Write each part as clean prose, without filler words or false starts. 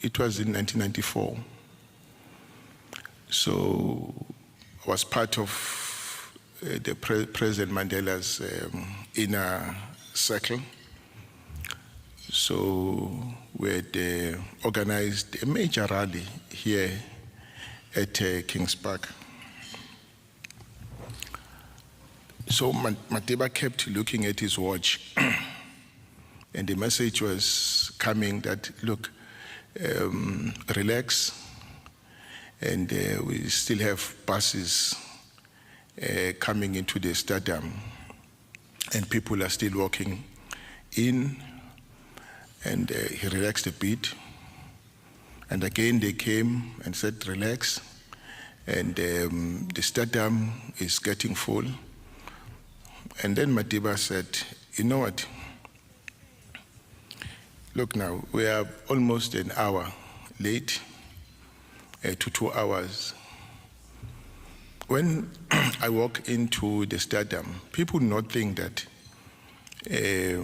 it was in 1994. So I was part of the President Mandela's inner circle. So we had organized a major rally here at Kings Park. So Matiba kept looking at his watch, and the message was coming that, look, relax, and we still have buses coming into the stadium, and people are still walking in, and he relaxed a bit. And again they came and said, relax, and the stadium is getting full. And then Matiba said, you know what, look now, we are almost an hour late to 2 hours. When I walk into the stadium, people not think that the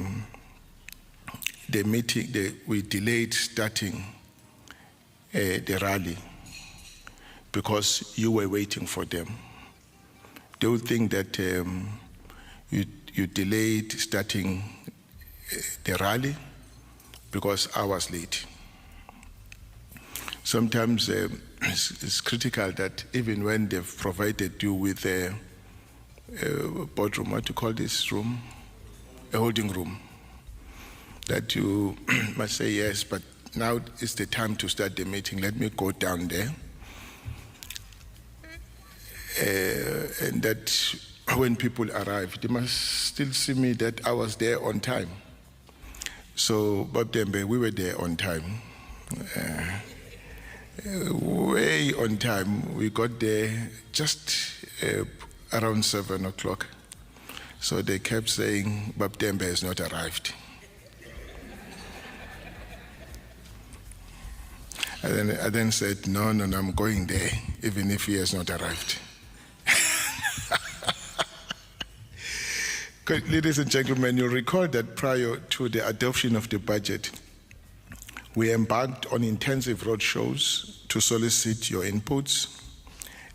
meeting, we delayed starting the rally because you were waiting for them. They would think that you delayed starting the rally because I was late. Sometimes it's critical that even when they've provided you with a boardroom, what do you call this room? A holding room, that you must say, yes, but now is the time to start the meeting. Let me go down there. And that when people arrive, they must still see me that I was there on time. So, Bob Dembe, we were there on time. Way on time. We got there just around 7 o'clock. So they kept saying, Bob Dembe has not arrived. I then said, no, I'm going there, even if he has not arrived. Ladies and gentlemen, you'll recall that prior to the adoption of the budget, we embarked on intensive roadshows to solicit your inputs,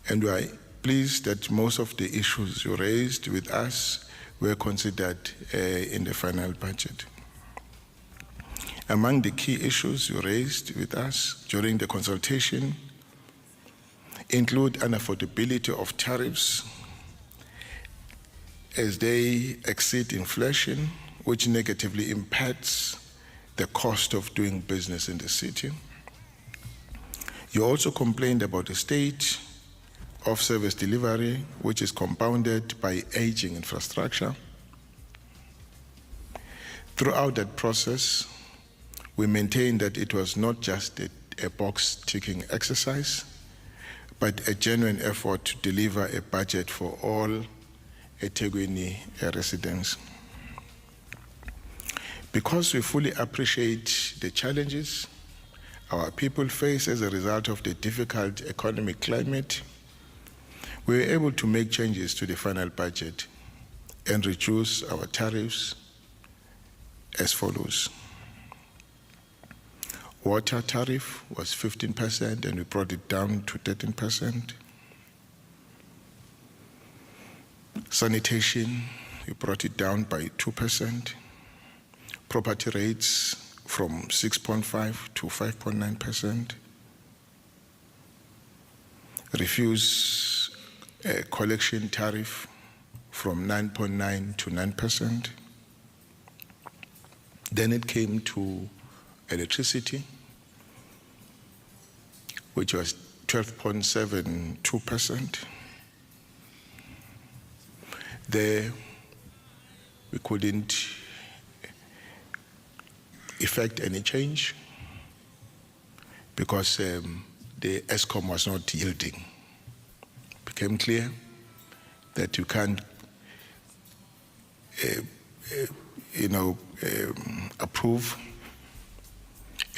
and we are pleased that most of the issues you raised with us were considered in the final budget. Among the key issues you raised with us during the consultation include unaffordability of tariffs as they exceed inflation, which negatively impacts the cost of doing business in the city. You also complained about the state of service delivery, which is compounded by aging infrastructure. Throughout that process, we maintained that it was not just a box-ticking exercise, but a genuine effort to deliver a budget for all EThekwini residents. Because we fully appreciate the challenges our people face as a result of the difficult economic climate, we were able to make changes to the final budget and reduce our tariffs as follows. Water tariff was 15% and we brought it down to 13%. Sanitation, we brought it down by 2%. Property rates from 6.5 to 5.9%. Refuse collection tariff from 9.9 to 9%. Then it came to electricity, which was 12.72%. There, we couldn't effect any change because the ESCOM was not yielding. It became clear that you can't, approve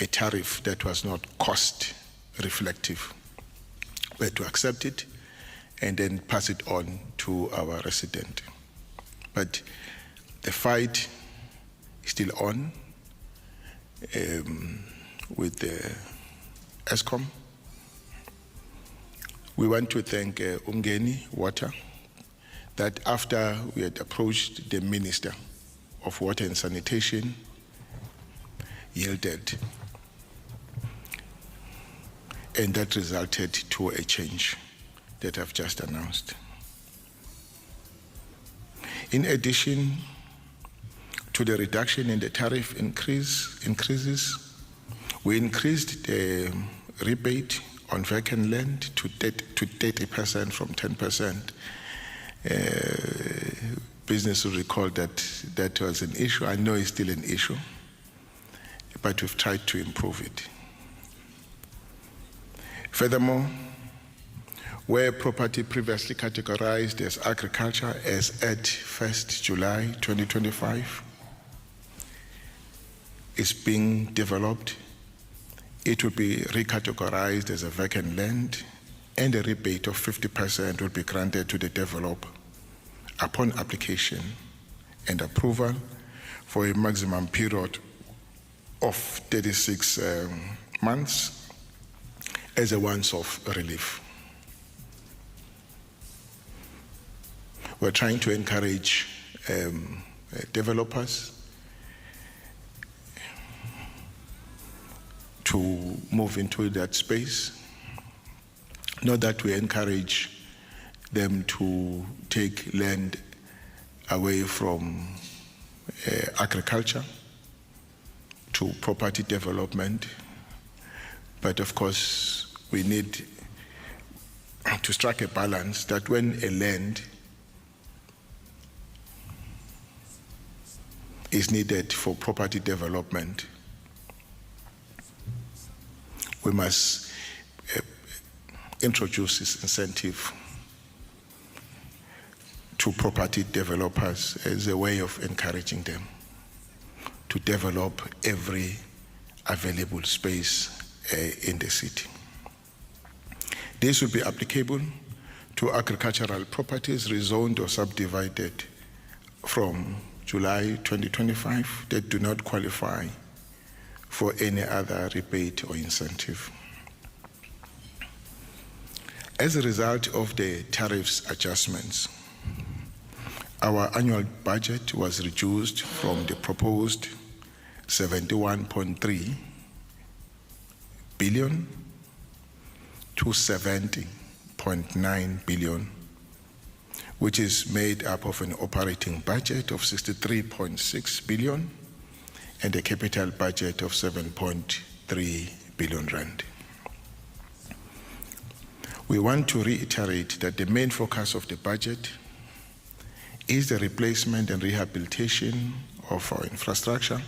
a tariff that was not cost reflective, but to accept it and then pass it on to our resident. But the fight is still on with the Eskom. We want to thank Umgeni Water, that after we had approached the Minister of Water and Sanitation, yielded. And that resulted to a change that I've just announced. In addition to the reduction in the tariff increases, we increased the rebate on vacant land to 30% from 10%. Business will recall that that was an issue. I know it's still an issue, but we've tried to improve it. Furthermore, where property previously categorized as agriculture as at 1st July 2025 is being developed, it will be recategorized as a vacant land, and a rebate of 50% will be granted to the developer upon application and approval for a maximum period of 36 months as a once-off relief. We're trying to encourage developers to move into that space. Not that we encourage them to take land away from agriculture to property development, but of course we need to strike a balance that when a land is needed for property development, we must introduce this incentive to property developers as a way of encouraging them to develop every available space in the city. This will be applicable to agricultural properties rezoned or subdivided from July 2025 that do not qualify for any other rebate or incentive. As a result of the tariffs adjustments, our annual budget was reduced from the proposed 71.3 billion to 70.9 billion, which is made up of an operating budget of 63.6 billion and a capital budget of 7.3 billion rand. We want to reiterate that the main focus of the budget is the replacement and rehabilitation of our infrastructure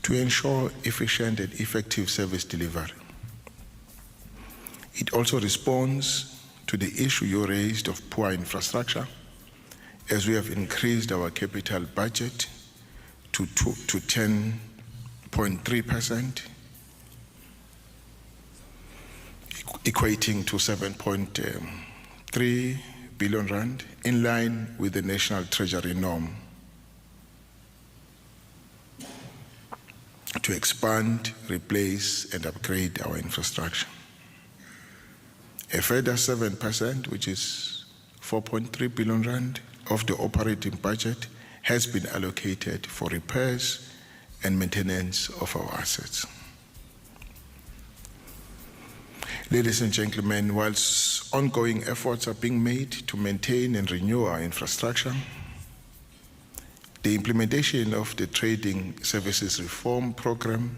to ensure efficient and effective service delivery. It also responds to the issue you raised of poor infrastructure, as we have increased our capital budget to 10.3%, equating to 7.3 billion rand, in line with the National Treasury norm, to expand, replace, and upgrade our infrastructure. A further 7%, which is 4.3 billion rand of the operating budget, has been allocated for repairs and maintenance of our assets. Ladies and gentlemen, whilst ongoing efforts are being made to maintain and renew our infrastructure, the implementation of the Trading Services Reform Program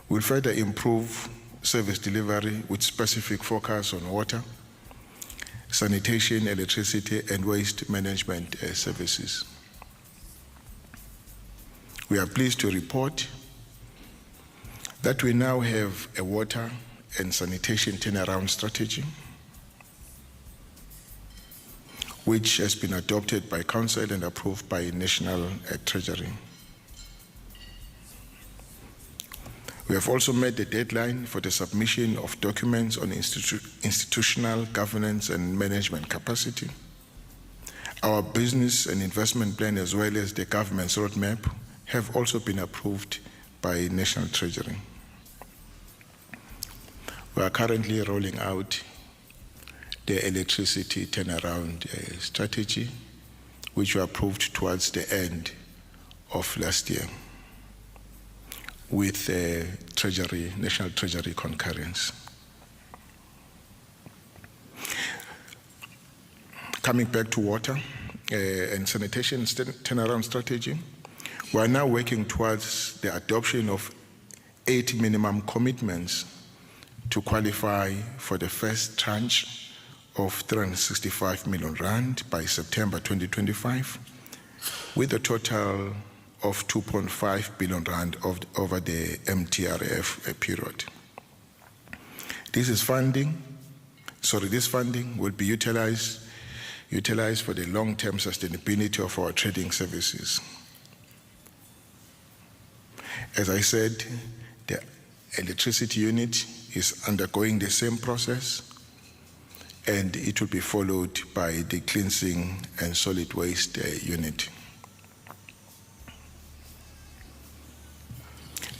will further improve service delivery with specific focus on water, sanitation, electricity, and waste management services. We are pleased to report that we now have a water and sanitation turnaround strategy, which has been adopted by Council and approved by National Treasury. We have also met the deadline for the submission of documents on institutional governance and management capacity. Our business and investment plan, as well as the government's roadmap, have also been approved by National Treasury. We are currently rolling out the electricity turnaround strategy, which we approved towards the end of last year with National Treasury concurrence. Coming back to water and sanitation turnaround strategy, we are now working towards the adoption of 8 minimum commitments to qualify for the first tranche of 365 million rand by September 2025, with a total of 2.5 billion rand over the MTRF period. This funding will be utilized for the long-term sustainability of our trading services. As I said, the electricity unit is undergoing the same process, and it will be followed by the cleansing and solid waste unit.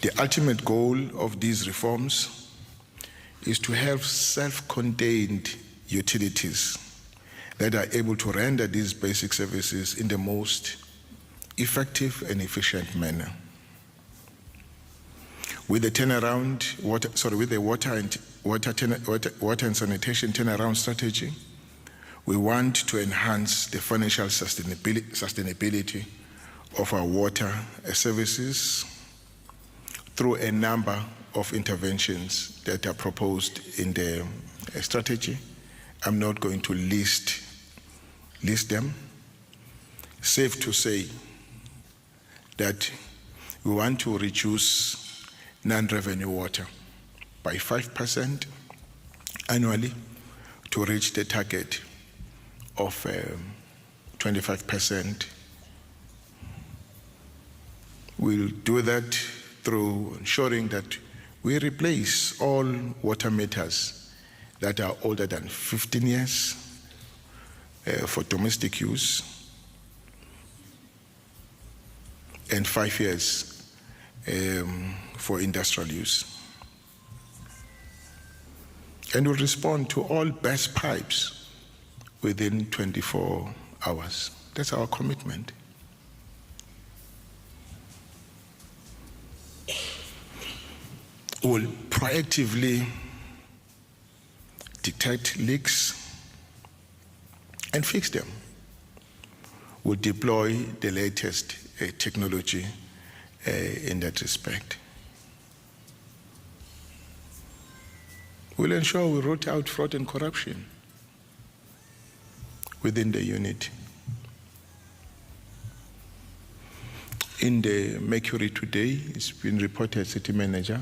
The ultimate goal of these reforms is to have self-contained utilities that are able to render these basic services in the most effective and efficient manner. With the water and sanitation turnaround strategy, we want to enhance the financial sustainability of our water services through a number of interventions that are proposed in the strategy. I'm not going to list them. Safe to say that we want to reduce non-revenue water by 5% annually to reach the target of 25%. We'll do that through ensuring that we replace all water meters that are older than 15 years for domestic use and 5 years for industrial use. And will respond to all burst pipes within 24 hours. That's our commitment. We'll proactively detect leaks and fix them. We'll deploy the latest technology in that respect. We'll ensure we root out fraud and corruption within the unit. In the Mercury today, it's been reported, City Manager,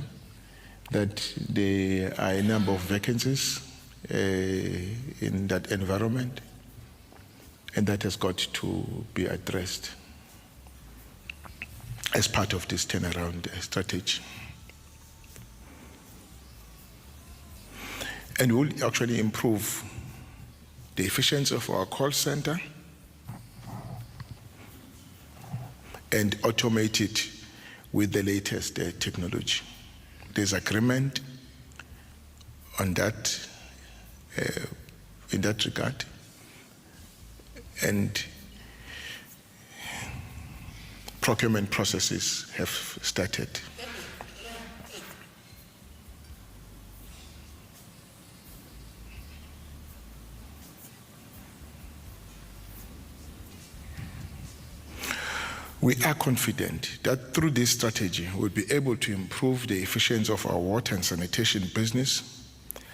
that there are a number of vacancies in that environment, and that has got to be addressed as part of this turnaround strategy. And we'll actually improve the efficiency of our call center and automate it with the latest technology. There's agreement on that, in that regard, and procurement processes have started. We are confident that through this strategy, we'll be able to improve the efficiency of our water and sanitation business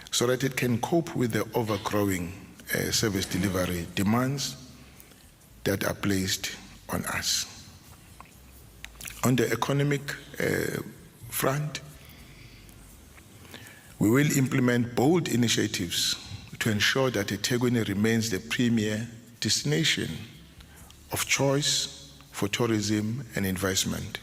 so that it can cope with the overgrowing service delivery demands that are placed on us. On the economic front, we will implement bold initiatives to ensure that EThekwini remains the premier destination of choice for tourism and investment.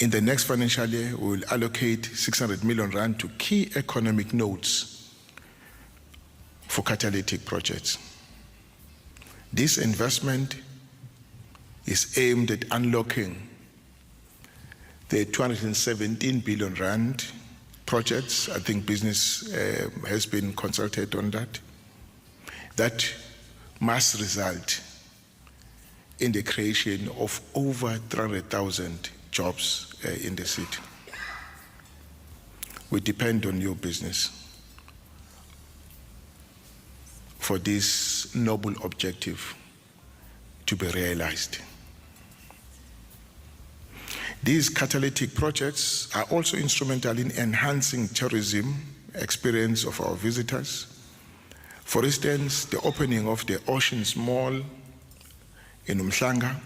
In the next financial year, we will allocate 600 million rand to key economic nodes for catalytic projects. This investment is aimed at unlocking the 217 billion rand projects. I think business has been consulted on that. That must result in the creation of over 300,000 jobs in the city. We depend on your business for this noble objective to be realized. These catalytic projects are also instrumental in enhancing tourism experience of our visitors. For instance, the opening of the Oceans Mall in Umhlanga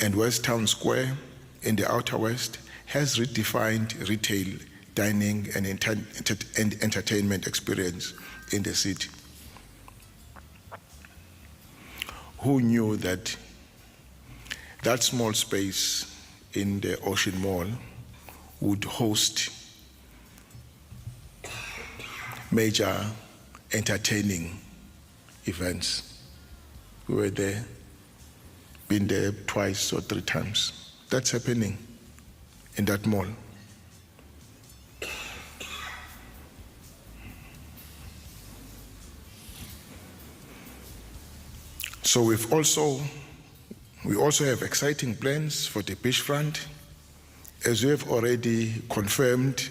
and West Town Square in the Outer West has redefined retail, dining, and entertainment experience in the city. Who knew that that small space in the Ocean Mall would host major entertaining events? We were there, been there twice or 3 times. That's happening in that mall. So we also have exciting plans for the beachfront, as we have already confirmed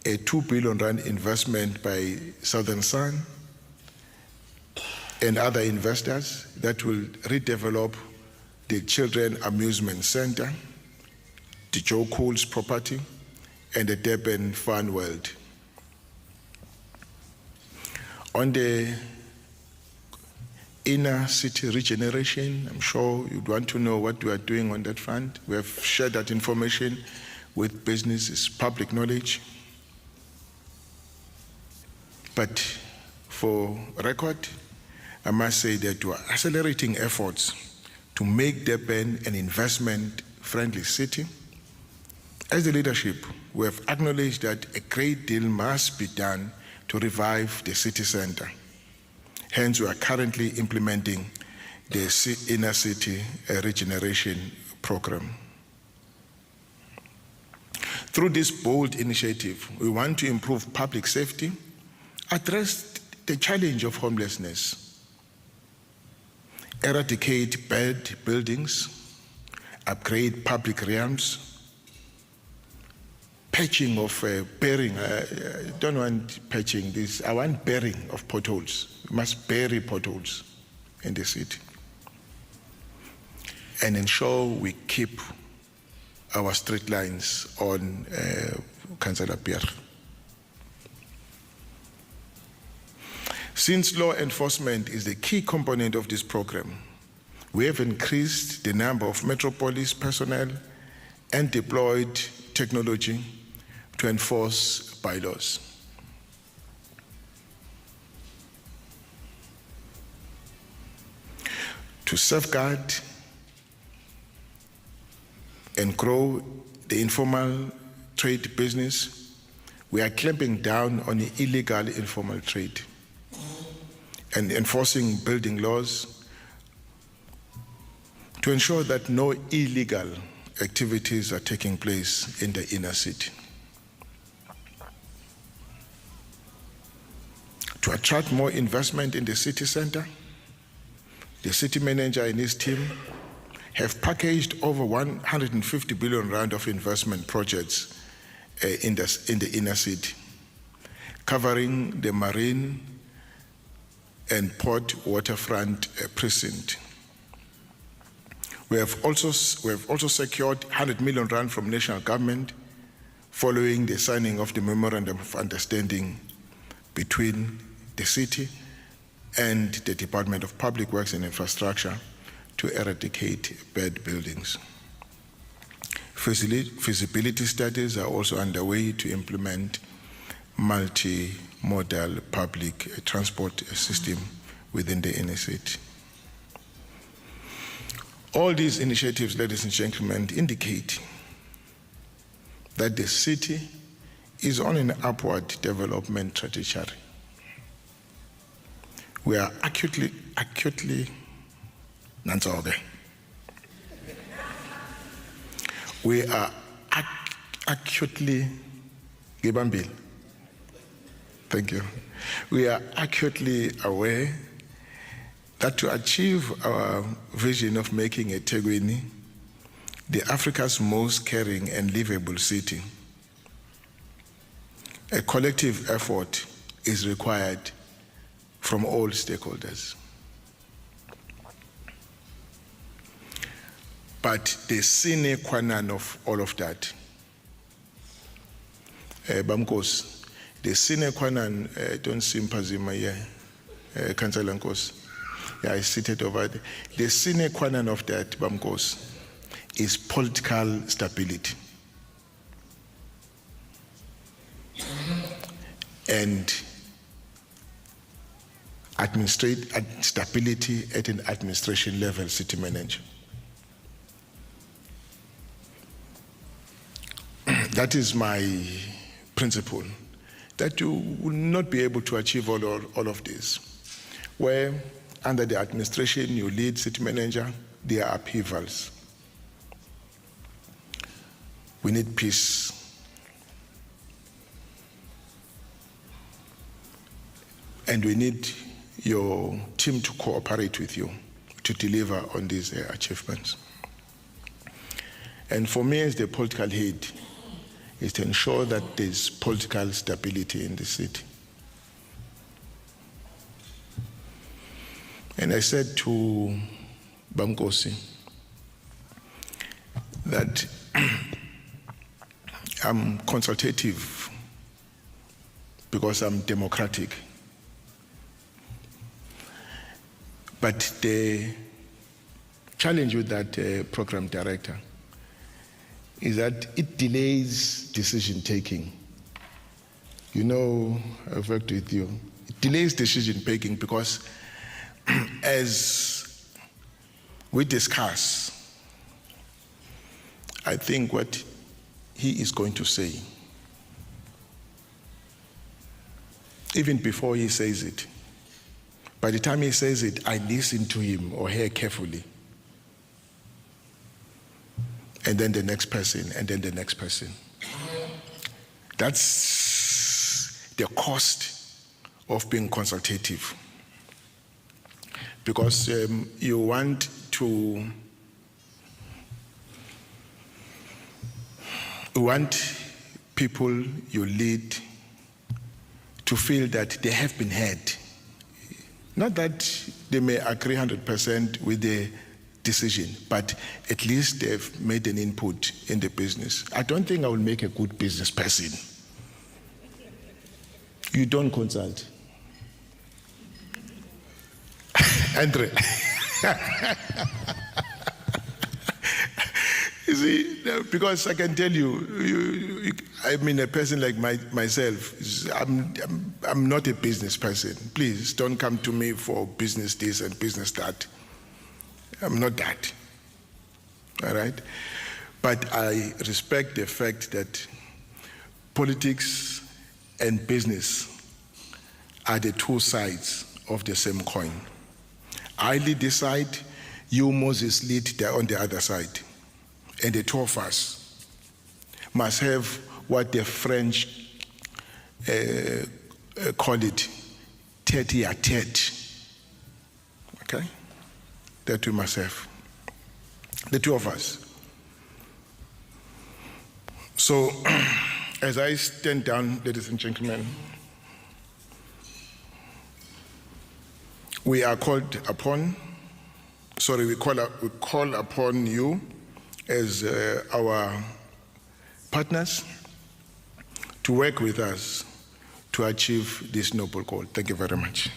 a 2 billion rand investment by Southern Sun and other investors that will redevelop the Children Amusement Center, the Joe Coles property, and the Durban Fun World. On the inner city regeneration, I'm sure you'd want to know what we are doing on that front. We have shared that information with businesses, public knowledge. But for record, I must say that we are accelerating efforts to make Durban an investment-friendly city. As the leadership, we have acknowledged that a great deal must be done to revive the city center. Hence, we are currently implementing the inner city regeneration program. Through this bold initiative, we want to improve public safety, address the challenge of homelessness, eradicate bad buildings, upgrade public realms, patching of bearing. I don't want patching this. I want bearing of potholes. We must bury potholes in the city and ensure we keep our street lines on Councillor Pierre. Since law enforcement is the key component of this program, we have increased the number of Metropolis personnel and deployed technology to enforce bylaws. To safeguard and grow the informal trade business, we are clamping down on the illegal informal trade and enforcing building laws to ensure that no illegal activities are taking place in the inner city. To attract more investment in the city center, the city manager and his team have packaged over 150 billion rand of investment projects in the inner city, covering the marine and port waterfront precinct. We have also secured 100 million rand from national government following the signing of the Memorandum of Understanding between the city and the Department of Public Works and Infrastructure to eradicate bad buildings. Feasibility studies are also underway to implement multi-modal public transport system within the inner city. All these initiatives, ladies and gentlemen, indicate that the city is on an upward development trajectory. We are acutely Gibambil. Thank you. We are acutely aware that to achieve our vision of making EThekwini the Africa's most caring and livable city, a collective effort is required from all stakeholders. But the sine qua non of all of that, Bamkos, the sine qua non, don't sympathize here, Councillor Nkos. Yeah, I seated over there. The sine qua non of that, Bamkos, is political stability. And stability at an administration level, city manager. That is my principle, that you will not be able to achieve all of this. Where under the administration you lead city manager, there are upheavals. We need peace. And we need your team to cooperate with you to deliver on these achievements. And for me as the political head, is to ensure that there's political stability in the city. And I said to Bamkosi that I'm consultative because I'm democratic. But the challenge with that program director is that it delays decision-taking. You know, I've worked with you. It delays decision-making because as we discuss, I think what he is going to say, even before he says it, by the time he says it, I listen to him or her carefully. And then the next person, and then the next person. That's the cost of being consultative. Because you want people you lead to feel that they have been heard. Not that they may agree 100% with the decision, but at least they've made an input in the business. I don't think I will make a good business person. You don't consult. Andre. You see, because I can tell you, I mean, a person like myself, I'm not a business person. Please don't come to me for business this and business that. I'm not that, all right? But I respect the fact that politics and business are the two sides of the same coin. I lead this side, you, Moses, lead on the other side. And the two of us must have what the French call it, tête-à-tête, okay? That we must have, the two of us. So, as I stand down, ladies and gentlemen, we call upon you as our partners to work with us to achieve this noble goal. Thank you very much.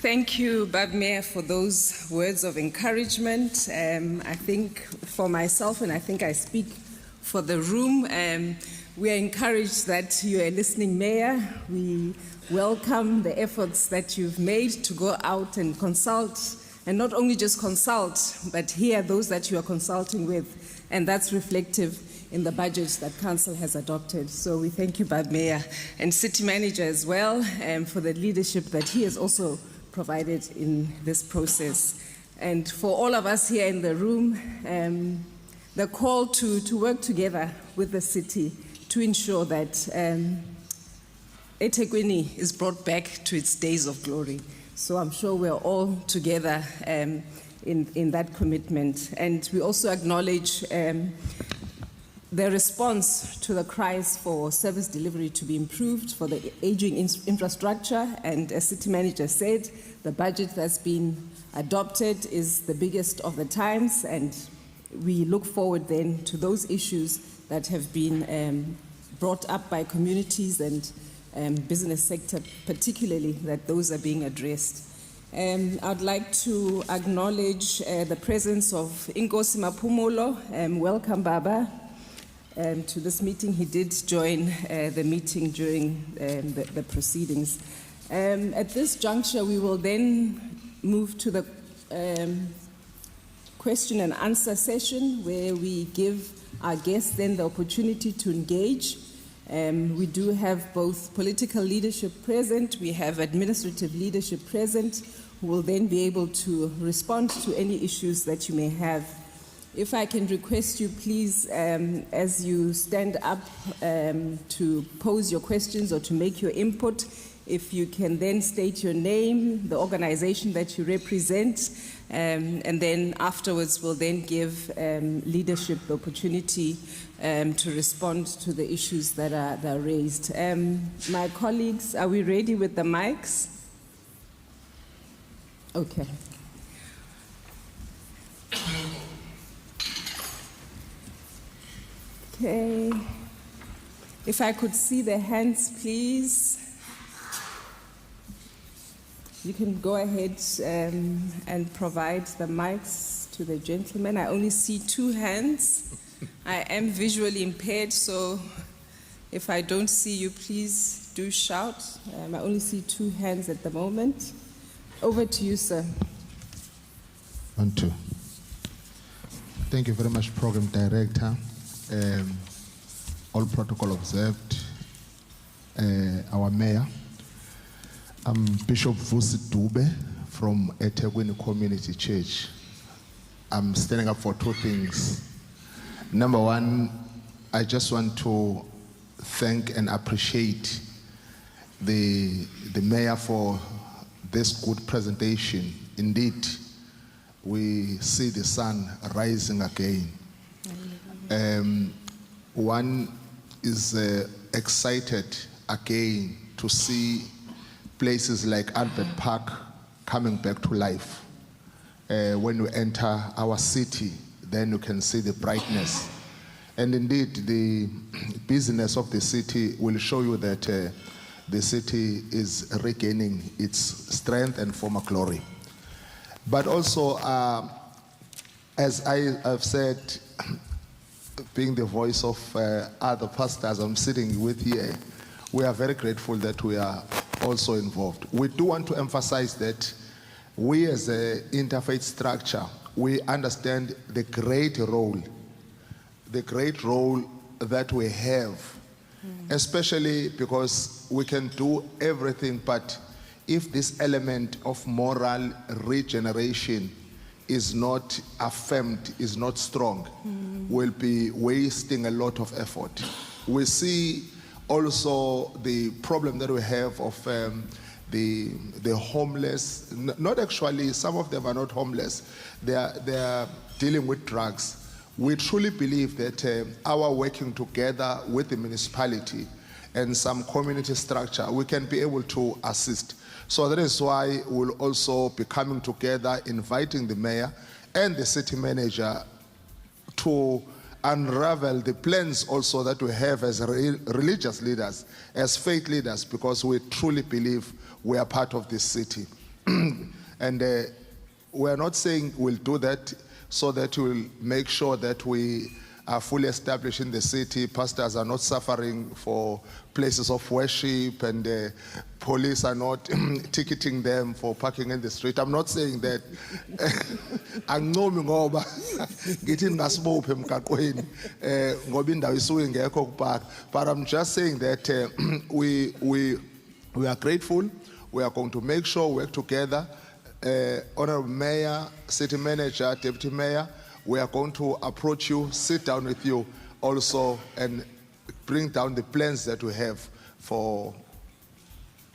Thank you, Bab Mayor, for those words of encouragement. I think for myself, and I think I speak for the room, we are encouraged that you are a listening mayor. We welcome the efforts that you've made to go out and consult, and not only just consult, but hear those that you are consulting with, and that's reflective in the budget that Council has adopted. So we thank you, Bad Mayor, and City Manager as well, for the leadership that he has also provided in this process. And for all of us here in the room, the call to work together with the city to ensure that EThekwini is brought back to its days of glory. So I'm sure we're all together in that commitment. And we also acknowledge the response to the cries for service delivery to be improved for the aging infrastructure. And as City Manager said, the budget that's been adopted is the biggest of the times, and we look forward then to those issues that have been brought up by communities and business sector, particularly, that those are being addressed. I'd like to acknowledge the presence of Inkosi Mapumulo. Welcome, Baba, to this meeting. He did join the meeting during the proceedings. At this juncture, we will then move to the question and answer session, where we give our guests then the opportunity to engage. We do have both political leadership present, we have administrative leadership present, who will then be able to respond to any issues that you may have. If I can request you, please, as you stand up to pose your questions or to make your input, if you can then state your name, the organization that you represent, and then afterwards we'll then give leadership the opportunity to respond to the issues that are raised. My colleagues, are we ready with the mics? Okay. Okay. If I could see the hands, please. You can go ahead and provide the mics to the gentleman. I only see 2 hands. I am visually impaired, so if I don't see you, please do shout. I only see 2 hands at the moment. Over to you, sir. 1, 2. Thank you very much, Program Director. All protocol observed. Our Mayor. I'm Bishop Vusi Dube from EThekwini Community Church. I'm standing up for 2 things. Number 1, I just want to thank and appreciate the Mayor for this good presentation. Indeed, we see the sun rising again. One is excited again to see places like Albert Park coming back to life. When you enter our city, then you can see the brightness. And indeed, the business of the city will show you that the city is regaining its strength and former glory. But also, as I have said, being the voice of other pastors I'm sitting with here, we are very grateful that we are also involved. We do want to emphasize that we as an interfaith structure, we understand the great role that we have, especially because we can do everything, but if this element of moral regeneration is not affirmed, is not strong, we'll be wasting a lot of effort. We see also the problem that we have of the homeless. Not actually, some of them are not homeless. They are dealing with drugs. We truly believe that our working together with the municipality and some community structure, we can be able to assist. So that is why we'll also be coming together, inviting the mayor and the city manager to unravel the plans also that we have as religious leaders, as faith leaders, because we truly believe we are part of this city. And we are not saying we'll do that so that we'll make sure that we are fully established in the city. Pastors are not suffering for places of worship, and police are not ticketing them for parking in the street. I'm not saying that. Angincomi ngoba ngithi ngasibophe emgaqweni ngoba indawo isuke ngekho kupark. But I'm just saying that we are grateful. We are going to make sure we work together. Honorable Mayor, City Manager, Deputy Mayor, we are going to approach you, sit down with you also, and bring down the plans that we have for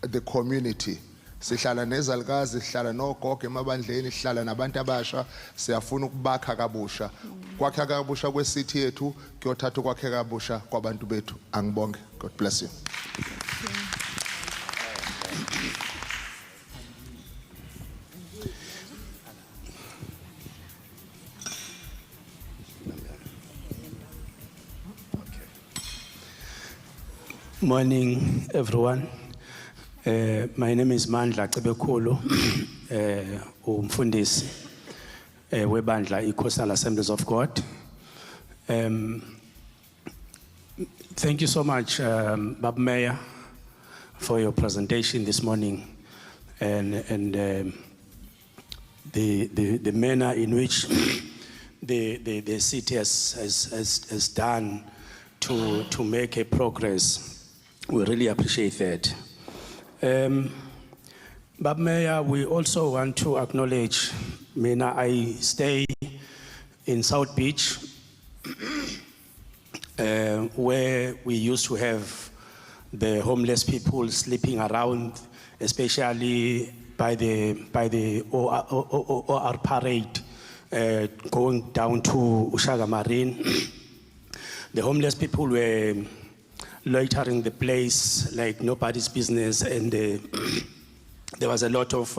the community. Sihlala nezalikazi, sihlala nogogo emabandleni, sihlala nabantu abasha, siyafuna ukubakha kabusha. Kwakha kabusha kwesithi yethu, kuyothatha ukwakha kabusha kwabantu bethu. Angibonge. God bless you. Morning, everyone. My name is Mandla Cebekhulu, umfundisi webandla iCoastal Assemblies of God. Thank you so much, Bab Mayor, for your presentation this morning, and the manner in which the city has done to make a progress. We really appreciate that. Bab Mayor, we also want to acknowledge, I stay in South Beach, where we used to have the homeless people sleeping around, especially by the OR parade, going down to Ushaga Marine. The homeless people were loitering the place like nobody's business, and there was a lot of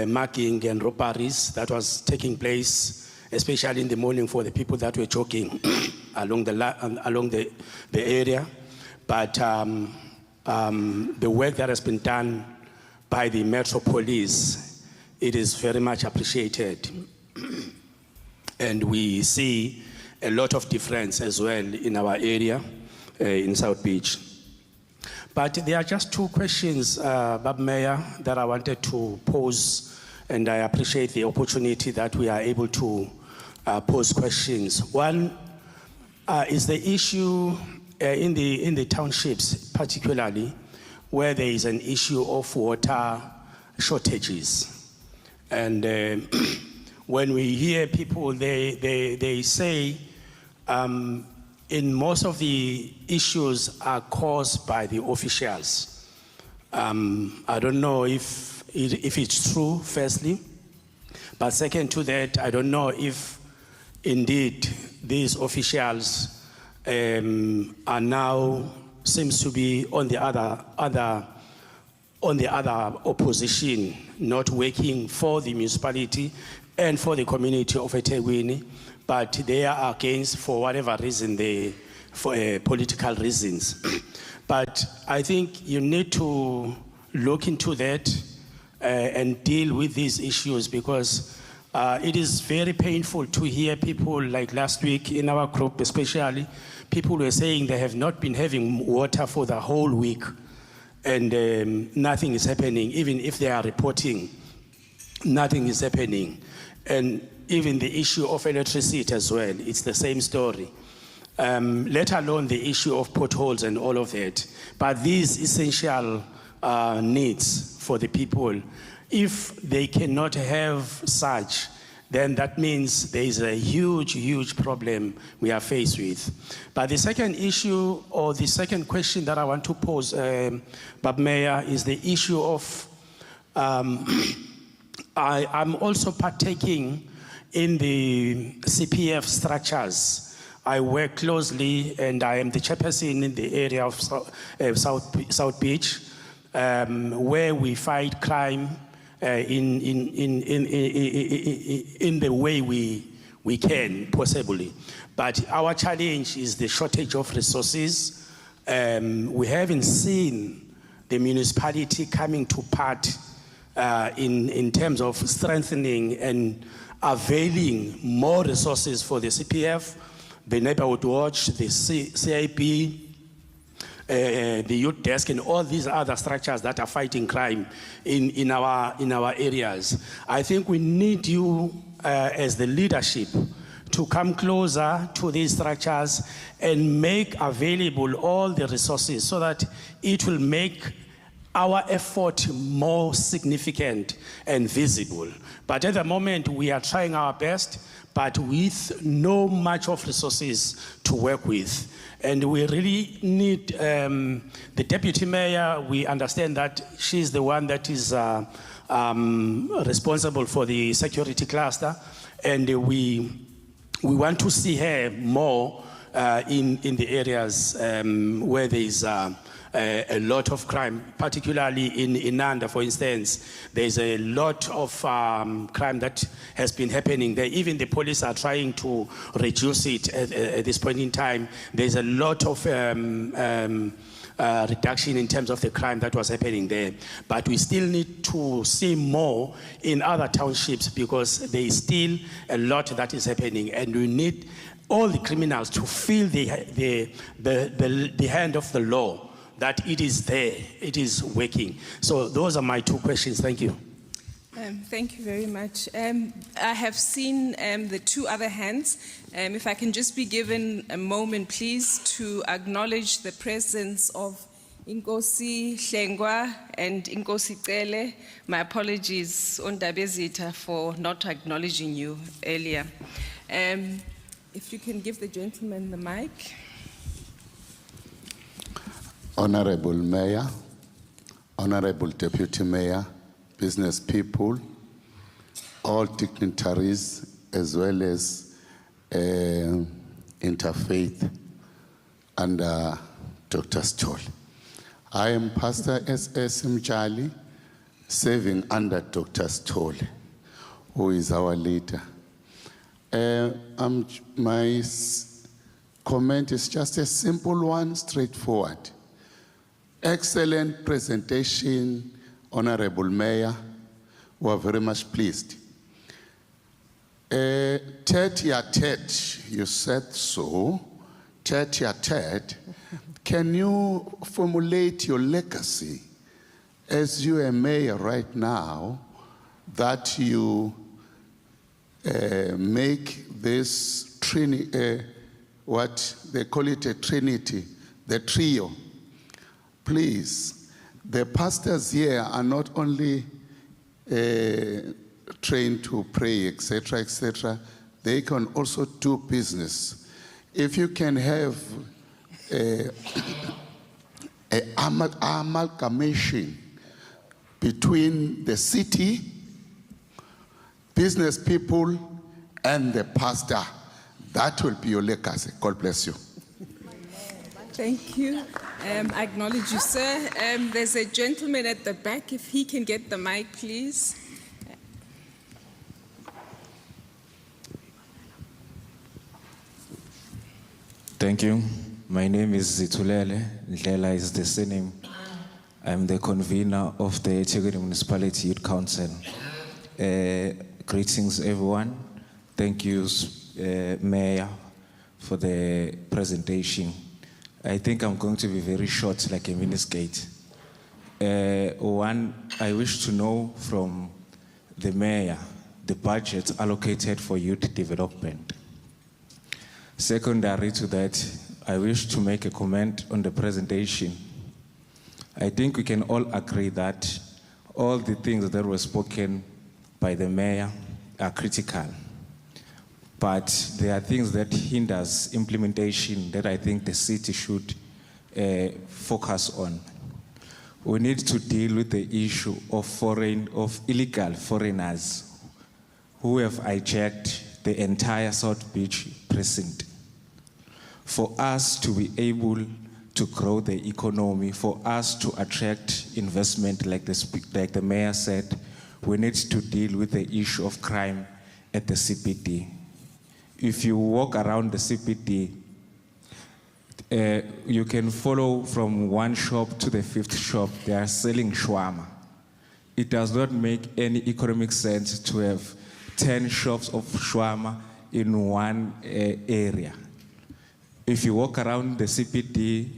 mugging and robberies that was taking place, especially in the morning for the people that were jogging along the area. But the work that has been done by the Metro Police, it is very much appreciated, and we see a lot of difference as well in our area. In South Beach. But there are just two questions, Bab Mayor, that I wanted to pose, and I appreciate the opportunity that we are able to pose questions. One is the issue in the townships, particularly where there is an issue of water shortages. And when we hear people, they say, in most of the issues are caused by the officials. I don't know if it's true, firstly, but second to that, I don't know if indeed these officials are now seems to be on the other opposition, not working for the municipality and for the community of EThekwini, but they are against for whatever reason, for political reasons. But I think you need to look into that and deal with these issues, because it is very painful to hear people like last week in our group, especially people were saying they have not been having water for the whole week, and nothing is happening. Even if they are reporting, nothing is happening. And even the issue of electricity as well, it's the same story. Let alone the issue of potholes and all of that. But these essential needs for the people, if they cannot have such, then that means there is a huge, huge problem we are faced with. But the second issue, or the second question that I want to pose, Bab Mayor, is the issue of, I'm also partaking in the CPF structures. I work closely, and I am the chairperson in the area of South Beach, where we fight crime in the way we can, possibly. But our challenge is the shortage of resources. We haven't seen the municipality coming to part in terms of strengthening and availing more resources for the CPF. the neighborhood watch, the CIP, the youth desk, and all these other structures that are fighting crime in our areas. I think we need you as the leadership to come closer to these structures and make available all the resources so that it will make our effort more significant and visible. But at the moment, we are trying our best, but with no much of resources to work with. And we really need the deputy mayor. We understand that she's the one that is responsible for the security cluster, and we want to see her more in the areas where there is a lot of crime, particularly in Nanda, for instance. There's a lot of crime that has been happening there. Even the police are trying to reduce it at this point in time. There's a lot of reduction in terms of the crime that was happening there. But we still need to see more in other townships because there is still a lot that is happening, and we need all the criminals to feel the hand of the law, that it is there, it is working. So those are my two questions. Thank you. Thank you very much. I have seen the two other hands. If I can just be given a moment, please, to acknowledge the presence of Inkosi Hlengwa and Inkosi Cele. My apologies, Ondabezita, for not acknowledging you earlier. If you can give the gentleman the mic. Honorable Mayor, Honorable Deputy Mayor, business people, all dignitaries, as well as interfaith under Dr. Stoll. I am Pastor S.S. Mjali, serving under Dr. Stoll, who is our leader. My comment is just a simple one, straightforward. Excellent presentation, Honorable Mayor. We are very much pleased. Tete-a-tete, you said so. Tete-a-tete. Can you formulate your legacy as you are mayor right now, that you make this what they call it, a trinity, the trio? Please, the pastors here are not only trained to pray, etc., etc. They can also do business. If you can have an amalgamation between the city, business people, and the pastor, that will be your legacy. God bless you. Thank you. I acknowledge you, sir. There's a gentleman at the back. If he can get the mic, please. Thank you. My name is Zitulele. Ndlela is the surname. I'm the convener of the EThekwini Municipality Youth Council. Greetings, everyone. Thank you, Mayor, for the presentation. I think I'm going to be very short, like a miniskate. One, I wish to know from the Mayor the budget allocated for youth development. Secondary to that, I wish to make a comment on the presentation. I think we can all agree that all the things that were spoken by the Mayor are critical. But there are things that hinders implementation that I think the city should focus on. We need to deal with the issue of illegal foreigners who have hijacked the entire South Beach precinct. For us to be able to grow the economy, for us to attract investment, like the Mayor said, we need to deal with the issue of crime at the CBD. If you walk around the CBD, you can follow from one shop to the fifth shop. They are selling shawarma. It does not make any economic sense to have 10 shops of shawarma in one area. If you walk around the CBD,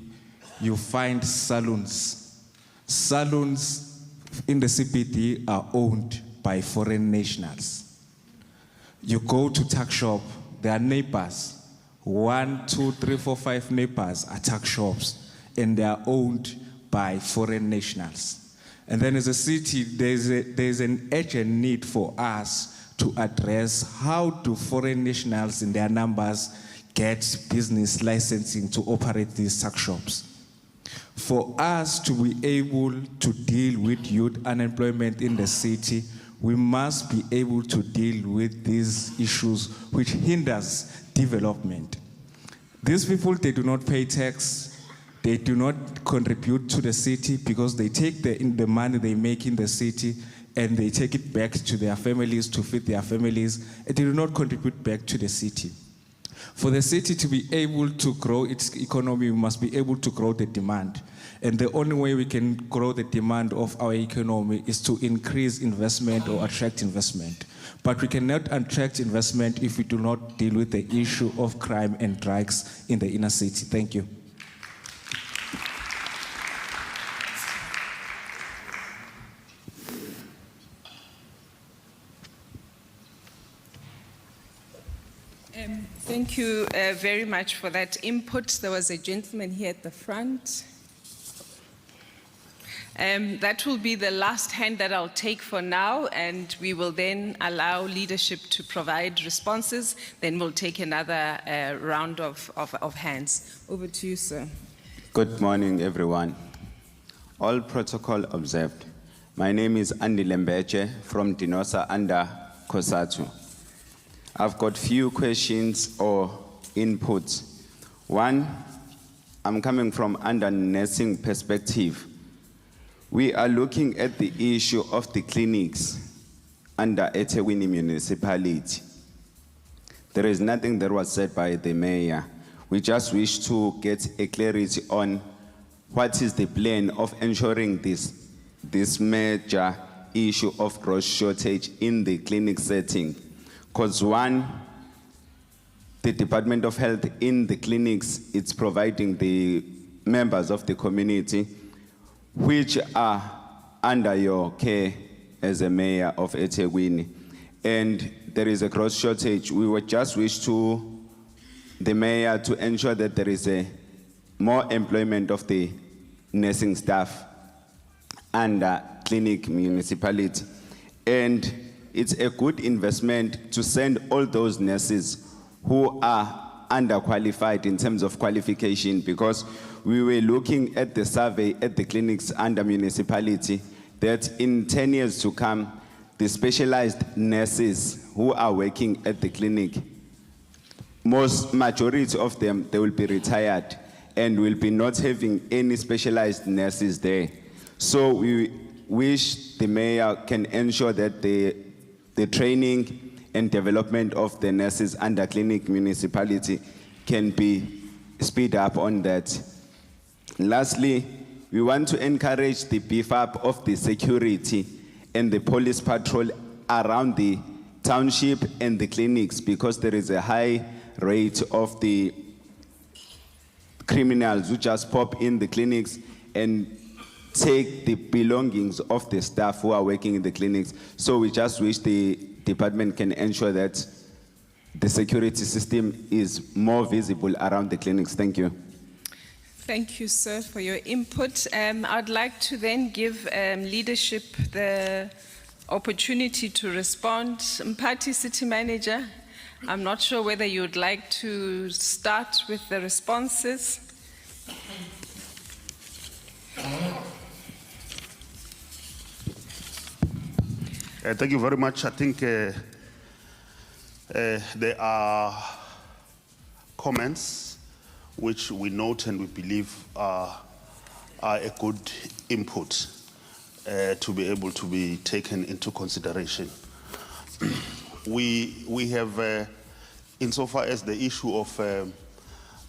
you find salons. Salons in the CBD are owned by foreign nationals. You go to tuck shop, there are neighbors. 1, 2, 3, 4, 5 neighbors are tuck shops, and they are owned by foreign nationals. And then as a city, there's an urgent need for us to address how do foreign nationals in their numbers get business licensing to operate these tuck shops. For us to be able to deal with youth unemployment in the city, we must be able to deal with these issues which hinders development. These people, they do not pay tax, they do not contribute to the city because they take the money they make in the city and they take it back to their families to feed their families, and they do not contribute back to the city. For the city to be able to grow its economy, we must be able to grow the demand. And the only way we can grow the demand of our economy is to increase investment or attract investment. But we cannot attract investment if we do not deal with the issue of crime and drugs in the inner city. Thank you. Thank you very much for that input. There was a gentleman here at the front. That will be the last hand that I'll take for now, and we will then allow leadership to provide responses. Then we'll take another round of hands. Over to you, sir. Good morning, everyone. All protocol observed. My name is Andy Lembeche from Dinosa under Kosatu. I've got few questions or inputs. One, I'm coming from under nursing perspective. We are looking at the issue of the clinics under EThekwini Municipality. There is nothing that was said by the mayor. We just wish to get a clarity on what is the plan of ensuring this major issue of gross shortage in the clinic setting. Because one, the Department of Health in the clinics, it's providing the members of the community which are under your care as a mayor of EThekwini. And there is a gross shortage. We would just wish to the mayor to ensure that there is a more employment of the nursing staff under clinic municipality. And it's a good investment to send all those nurses who are underqualified in terms of qualification, because we were looking at the survey at the clinics under municipality that in 10 years to come, the specialized nurses who are working at the clinic, majority of them, they will be retired and will be not having any specialized nurses there. So we wish the mayor can ensure that the training and development of the nurses under clinic municipality can be speed up on that. Lastly, we want to encourage the beef up of the security and the police patrol around the township and the clinics, because there is a high rate of the criminals who just pop in the clinics and take the belongings of the staff who are working in the clinics. So we just wish the department can ensure that the security system is more visible around the clinics. Thank you. Thank you, sir, for your input. I'd like to then give leadership the opportunity to respond. Mpati City Manager, I'm not sure whether you would like to start with the responses. Thank you very much. I think there are comments which we note and we believe are a good input to be able to be taken into consideration. We have, insofar as the issue of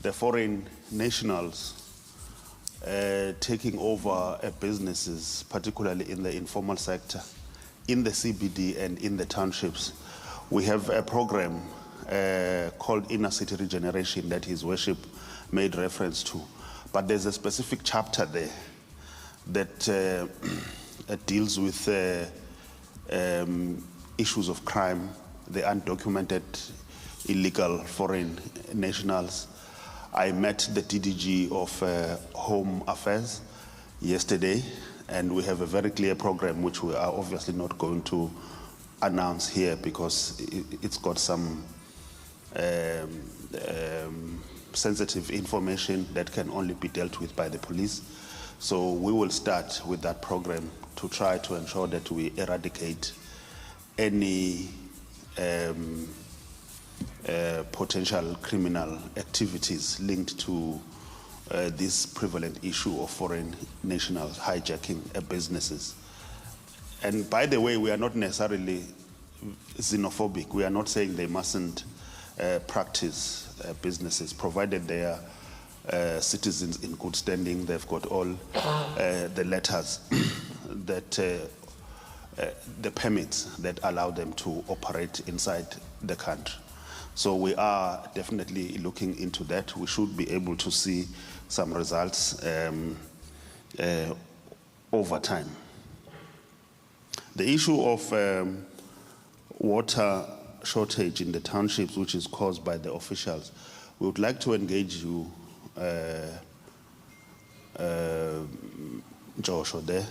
the foreign nationals taking over businesses, particularly in the informal sector, in the CBD and in the townships, we have a program called Inner City Regeneration that His Worship made reference to. But there's a specific chapter there that deals with issues of crime, the undocumented illegal foreign nationals. I met the DDG of Home Affairs yesterday, and we have a very clear program which we are obviously not going to announce here because it's got some sensitive information that can only be dealt with by the police. So we will start with that program to try to ensure that we eradicate any potential criminal activities linked to this prevalent issue of foreign nationals hijacking businesses. And by the way, we are not necessarily xenophobic. We are not saying they mustn't practice businesses, provided they are citizens in good standing. They've got all the letters that the permits that allow them to operate inside the country. So we are definitely looking into that. We should be able to see some results over time. The issue of water shortage in the townships, which is caused by the officials, we would like to engage you, Joshua, there,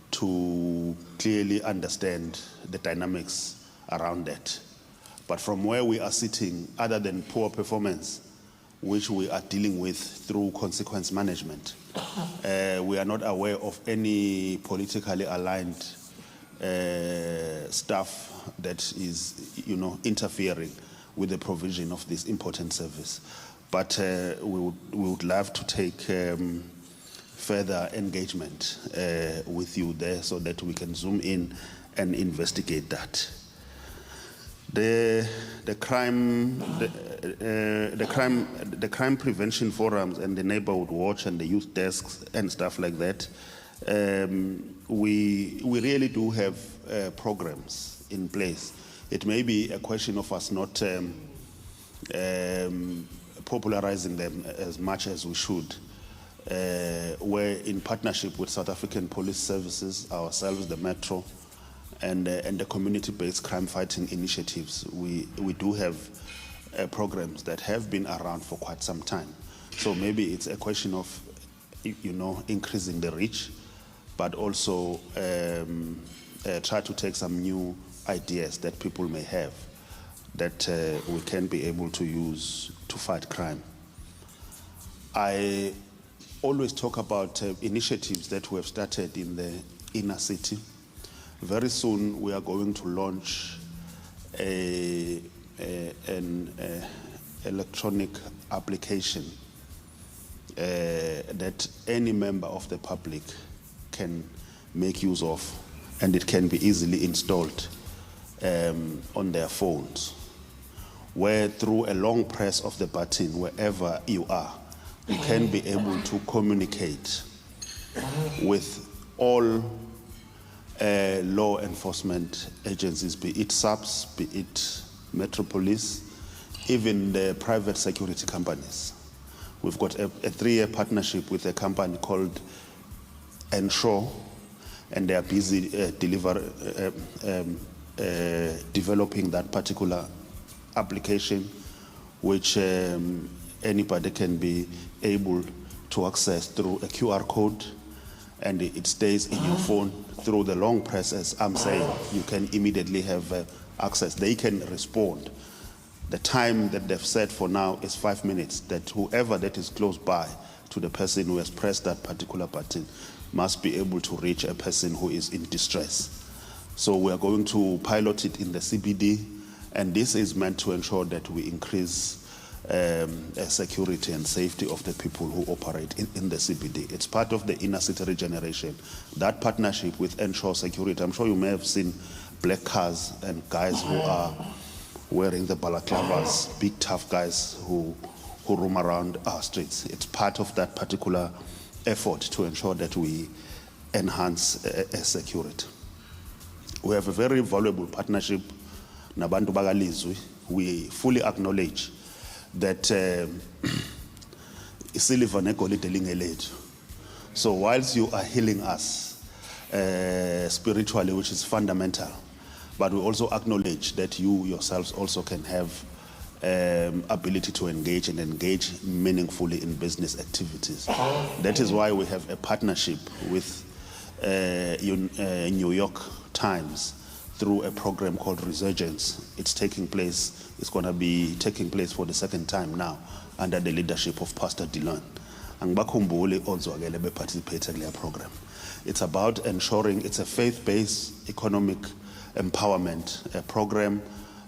to clearly understand the dynamics around that. But from where we are sitting, other than poor performance, which we are dealing with through consequence management, we are not aware of any politically aligned staff that is, interfering with the provision of this important service. But we would love to take further engagement with you there so that we can zoom in and investigate that. The crime prevention forums and the neighborhood watch and the youth desks and stuff like that, we really do have programs in place. It may be a question of us not popularizing them as much as we should. We're in partnership with South African Police Services, ourselves, the Metro, and the community-based crime-fighting initiatives. We do have programs that have been around for quite some time. So maybe it's a question of, increasing the reach, but also try to take some new ideas that people may have that we can be able to use to fight crime. I always talk about initiatives that we have started in the inner city. Very soon we are going to launch an electronic application that any member of the public can make use of, and it can be easily installed on their phones, where through a long press of the button, wherever you are, you can be able to communicate with all law enforcement agencies, be it SAPS, be it Metro Police, even the private security companies. We've got a 3-year partnership with a company called Ensure, and they are busy developing that particular application, which anybody can be able to access through a QR code, and it stays in your phone through the long press. As I'm saying, you can immediately have access. They can respond. The time that they've set for now is 5 minutes, that whoever that is close by to the person who has pressed that particular button must be able to reach a person who is in distress. So we are going to pilot it in the CBD, and this is meant to ensure that we increase security and safety of the people who operate in the CBD. It's part of the inner city regeneration. That partnership with Ensure Security, I'm sure you may have seen black cars and guys who are wearing the balaclavas, big tough guys who roam around our streets. It's part of that particular effort to ensure that we enhance security. We have a very valuable partnership, Nabantu Bagalizwi. We fully acknowledge that isiliva negolide lingelethu. So whilst you are healing us spiritually, which is fundamental, but we also acknowledge that you yourselves also can have ability to engage and engage meaningfully in business activities. That is why we have a partnership with New York Times through a program called Resurgence. It's going to be taking place for the second time now under the leadership of Pastor Dillon. Angibakhumbule also akele beparticipate in their program. It's about ensuring it's a faith-based economic empowerment program.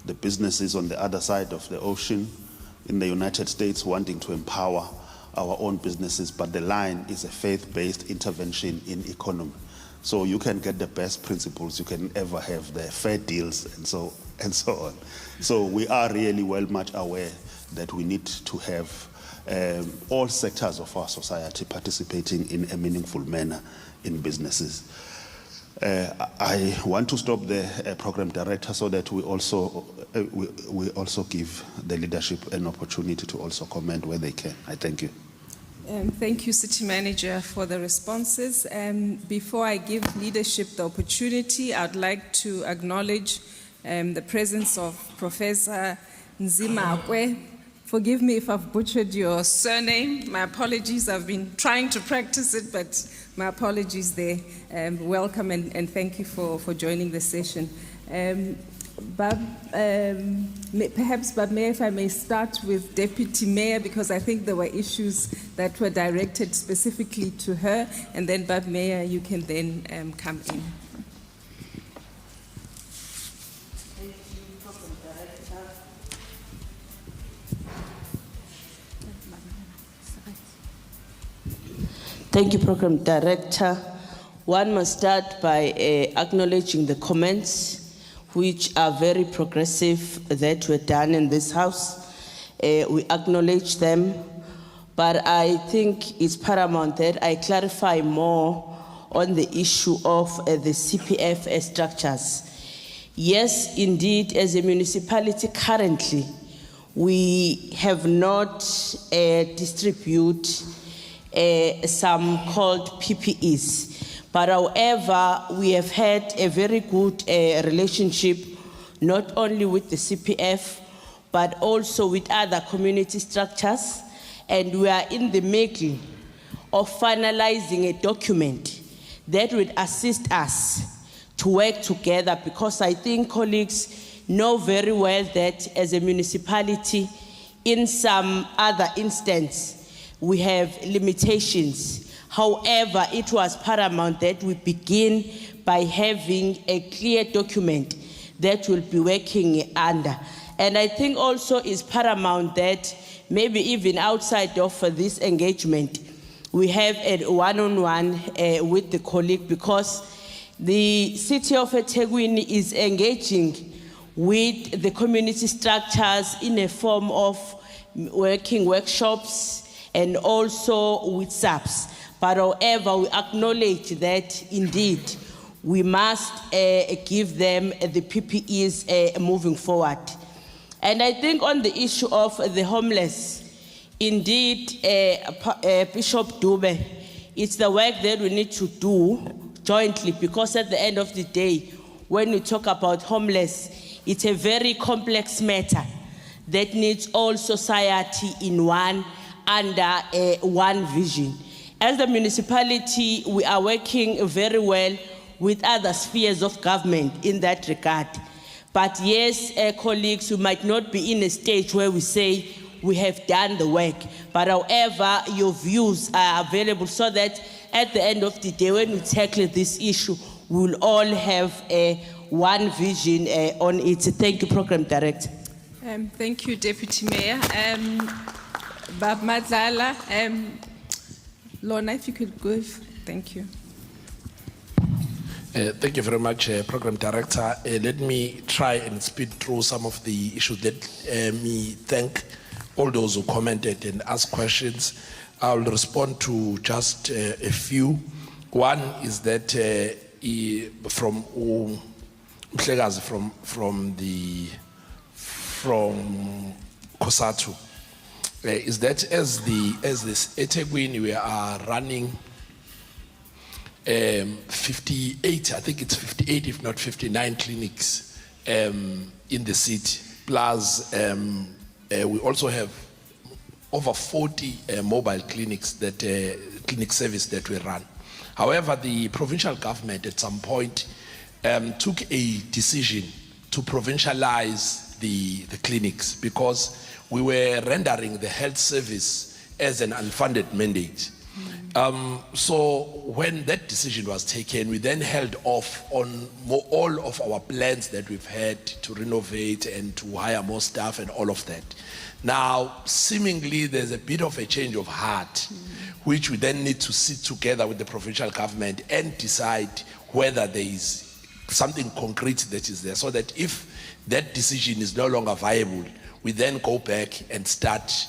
The businesses on the other side of the ocean in the United States wanting to empower our own businesses, but the line is a faith-based intervention in economy. So you can get the best principles you can ever have, the fair deals and so on. So we are really well much aware that we need to have all sectors of our society participating in a meaningful manner in businesses. I want to stop the program director so that we also give the leadership an opportunity to also comment where they can. I thank you. Thank you, City Manager, for the responses. Before I give leadership the opportunity, I'd like to acknowledge the presence of Professor Nzima Akwe. Forgive me if I've butchered your surname. My apologies. I've been trying to practice it, but my apologies there. Welcome and thank you for joining the session. Perhaps, Mayor, if I may start with Deputy Mayor, because I think there were issues that were directed specifically to her, and then, Mayor, you can then come in. Thank you, Program Director. One must start by acknowledging the comments, which are very progressive, that were done in this House. We acknowledge them, but I think it's paramount that I clarify more on the issue of the CPF structures. Yes, indeed, as a municipality currently, we have not distributed some called PPEs. But however, we have had a very good relationship, not only with the CPF, but also with other community structures. And we are in the making of finalizing a document that would assist us to work together, because I think colleagues know very well that as a municipality, in some other instance, we have limitations. However, it was paramount that we begin by having a clear document that we'll be working under. And I think also it's paramount that maybe even outside of this engagement, we have a one-on-one with the colleague, because the city of EThekwini is engaging with the community structures in a form of working workshops and also with SAPs. But however, we acknowledge that indeed we must give them the PPEs moving forward. And I think on the issue of the homeless, indeed, Bishop Dube, it's the work that we need to do jointly, because at the end of the day, when we talk about homeless, it's a very complex matter that needs all society in one, under one vision. As the municipality, we are working very well with other spheres of government in that regard. But yes, colleagues, we might not be in a stage where we say we have done the work. But however, your views are available so that at the end of the day, when we tackle this issue, we will all have one vision on it. Thank you, Program Director. Thank you, Deputy Mayor. Bab Madlala, Lorna, if you could go. Thank you. Thank you very much, Program Director. Let me try and speed through some of the issues. Let me thank all those who commented and asked questions. I'll respond to just a few. One is that from Kosatu, is that as this EThekwini, we are running 58, I think it's 58, if not 59 clinics in the city. Plus, we also have over 40 mobile clinics that clinic service that we run. However, the provincial government at some point took a decision to provincialize the clinics because we were rendering the health service as an unfunded mandate. So when that decision was taken, we then held off on all of our plans that we've had to renovate and to hire more staff and all of that. Now, seemingly there's a bit of a change of heart, which we then need to sit together with the provincial government and decide whether there is something concrete that is there, so that if that decision is no longer viable, we then go back and start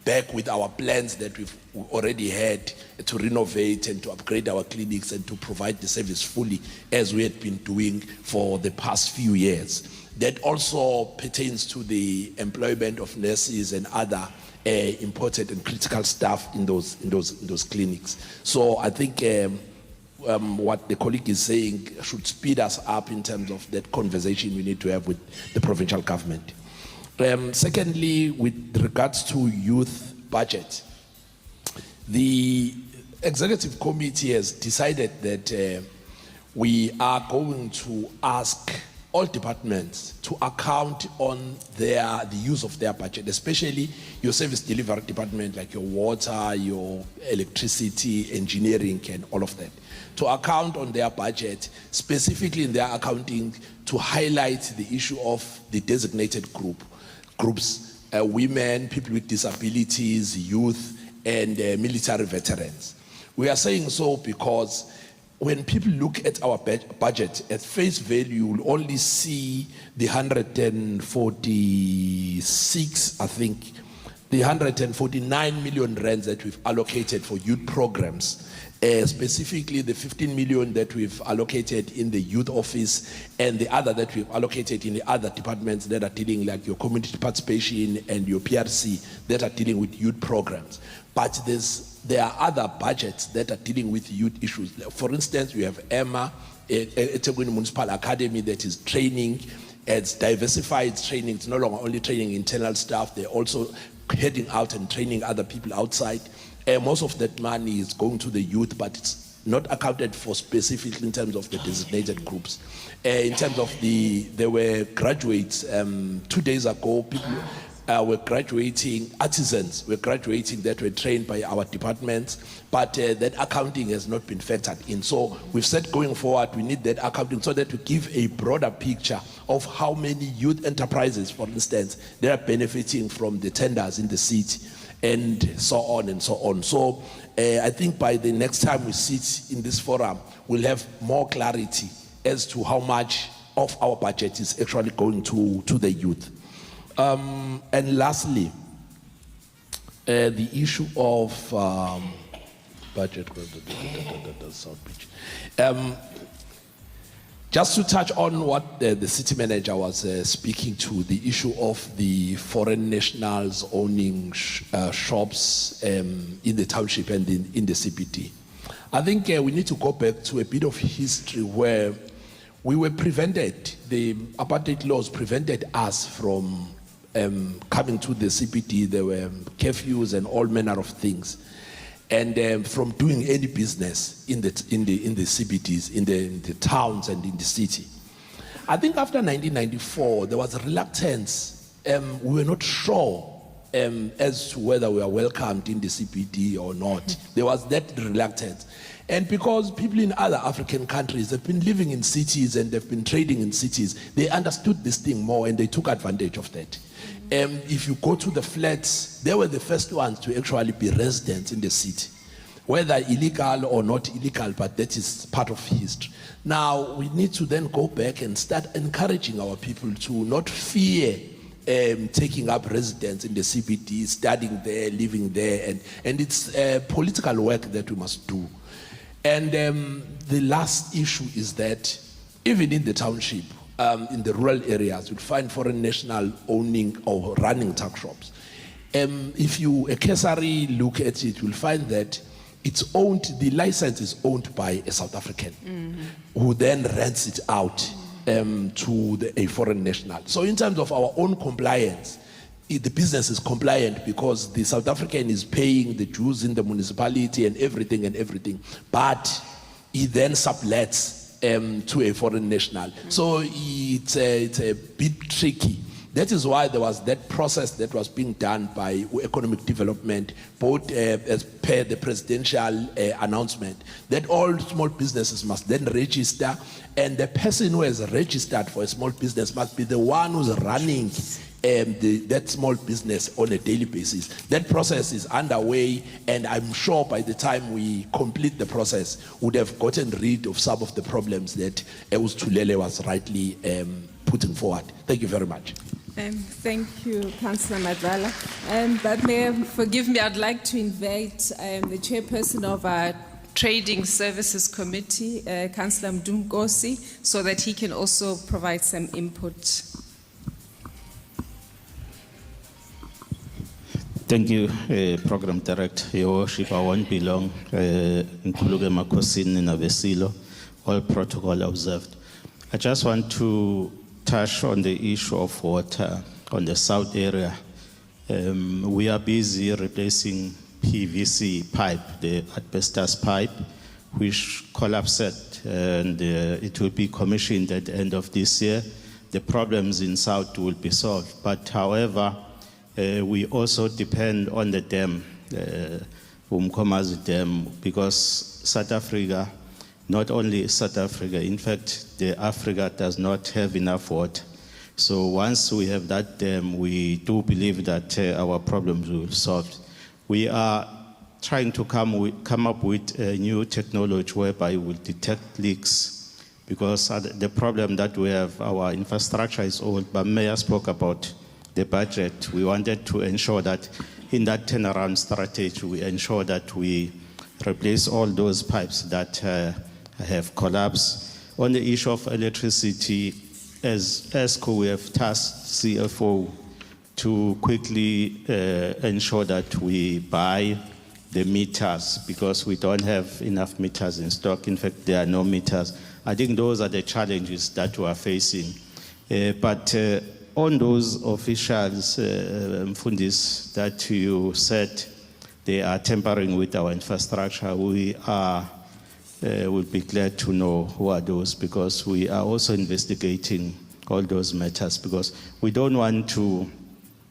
back with our plans that we've already had to renovate and to upgrade our clinics and to provide the service fully as we had been doing for the past few years. That also pertains to the employment of nurses and other important and critical staff in those clinics. So I think what the colleague is saying should speed us up in terms of that conversation we need to have with the provincial government. Secondly, with regards to youth budget, the executive committee has decided that we are going to ask all departments to account on the use of their budget, especially your service delivery department, like your water, your electricity, engineering, and all of that, to account on their budget, specifically in their accounting, to highlight the issue of the designated groups, women, people with disabilities, youth, and military veterans. We are saying so because when people look at our budget at face value, you will only see the 146, I think, the 149 million rands that we've allocated for youth programs. Specifically the 15 million that we've allocated in the youth office and the other that we've allocated in the other departments that are dealing, like your community participation and your PRC, that are dealing with youth programs. But there are other budgets that are dealing with youth issues. For instance, we have EMA, EThekwini Municipal Academy, that is training. It's diversified training. It's no longer only training internal staff. They're also heading out and training other people outside. Most of that money is going to the youth, but it's not accounted for specifically in terms of the designated groups. In terms of there were graduates 2 days ago, people were graduating, artisans were graduating that were trained by our departments, but that accounting has not been factored in. So we've said going forward, we need that accounting so that we give a broader picture of how many youth enterprises, for instance, they are benefiting from the tenders in the city, and so on and so on. So I think by the next time we sit in this forum, we'll have more clarity as to how much of our budget is actually going to the youth. And lastly, the issue of budget, South Beach. Just to touch on what the city manager was speaking to, the issue of the foreign nationals owning shops in the township and in the CBD. I think we need to go back to a bit of history where we were prevented, the apartheid laws prevented us from coming to the CBD. There were curfews and all manner of things. And from doing any business in the CBDs, in the towns and in the city. I think after 1994, there was a reluctance. We were not sure as to whether we are welcomed in the CBD or not. There was that reluctance. And because people in other African countries have been living in cities and they've been trading in cities, they understood this thing more and they took advantage of that. If you go to the flats, they were the first ones to actually be residents in the city, whether illegal or not illegal, but that is part of history. Now, we need to then go back and start encouraging our people to not fear taking up residence in the CBD, studying there, living there, and it's political work that we must do. And the last issue is that even in the township, in the rural areas, you'll find foreign national owning or running tuck shops. If you a cursory look at it, you'll find that it's owned, the license is owned by a South African who then rents it out to a foreign national. So in terms of our own compliance, the business is compliant because the South African is paying the dues in the municipality and everything, but he then sublets to a foreign national. So it's a bit tricky. That is why there was that process that was being done by economic development, both as per the presidential announcement, that all small businesses must then register, and the person who has registered for a small business must be the one who's running that small business on a daily basis. That process is underway, and I'm sure by the time we complete the process, we'd have gotten rid of some of the problems that Eus Tulele was rightly putting forward. Thank you very much. Thank you, Councillor Madlala. But may forgive me, I'd like to invite the chairperson of our Trading Services Committee, Councillor Mdumkosi, so that he can also provide some input. Thank you, Program Director. Your Worship, I won't be long. Nkuluge Makosini Navesilo, all protocol observed. I just want to touch on the issue of water on the south area. We are busy replacing PVC pipe, the asbestos pipe, which collapsed, and it will be commissioned at the end of this year. The problems in south will be solved. But however, we also depend on the dam, Umkomazi Dam, because South Africa, not only South Africa, in fact, the Africa does not have enough water. So once we have that dam, we do believe that our problems will be solved. We are trying to come up with a new technology whereby we will detect leaks, because the problem that we have, our infrastructure is old, but Mayor spoke about the budget. We wanted to ensure that in that turnaround strategy, we ensure that we replace all those pipes that have collapsed. On the issue of electricity, as ESCO, we have tasked CFO to quickly ensure that we buy the meters, because we don't have enough meters in stock. In fact, there are no meters. I think those are the challenges that we are facing. But on those officials, Mfundis, that you said they are tampering with our infrastructure, we are will be glad to know who are those, because we are also investigating all those matters, because we don't want to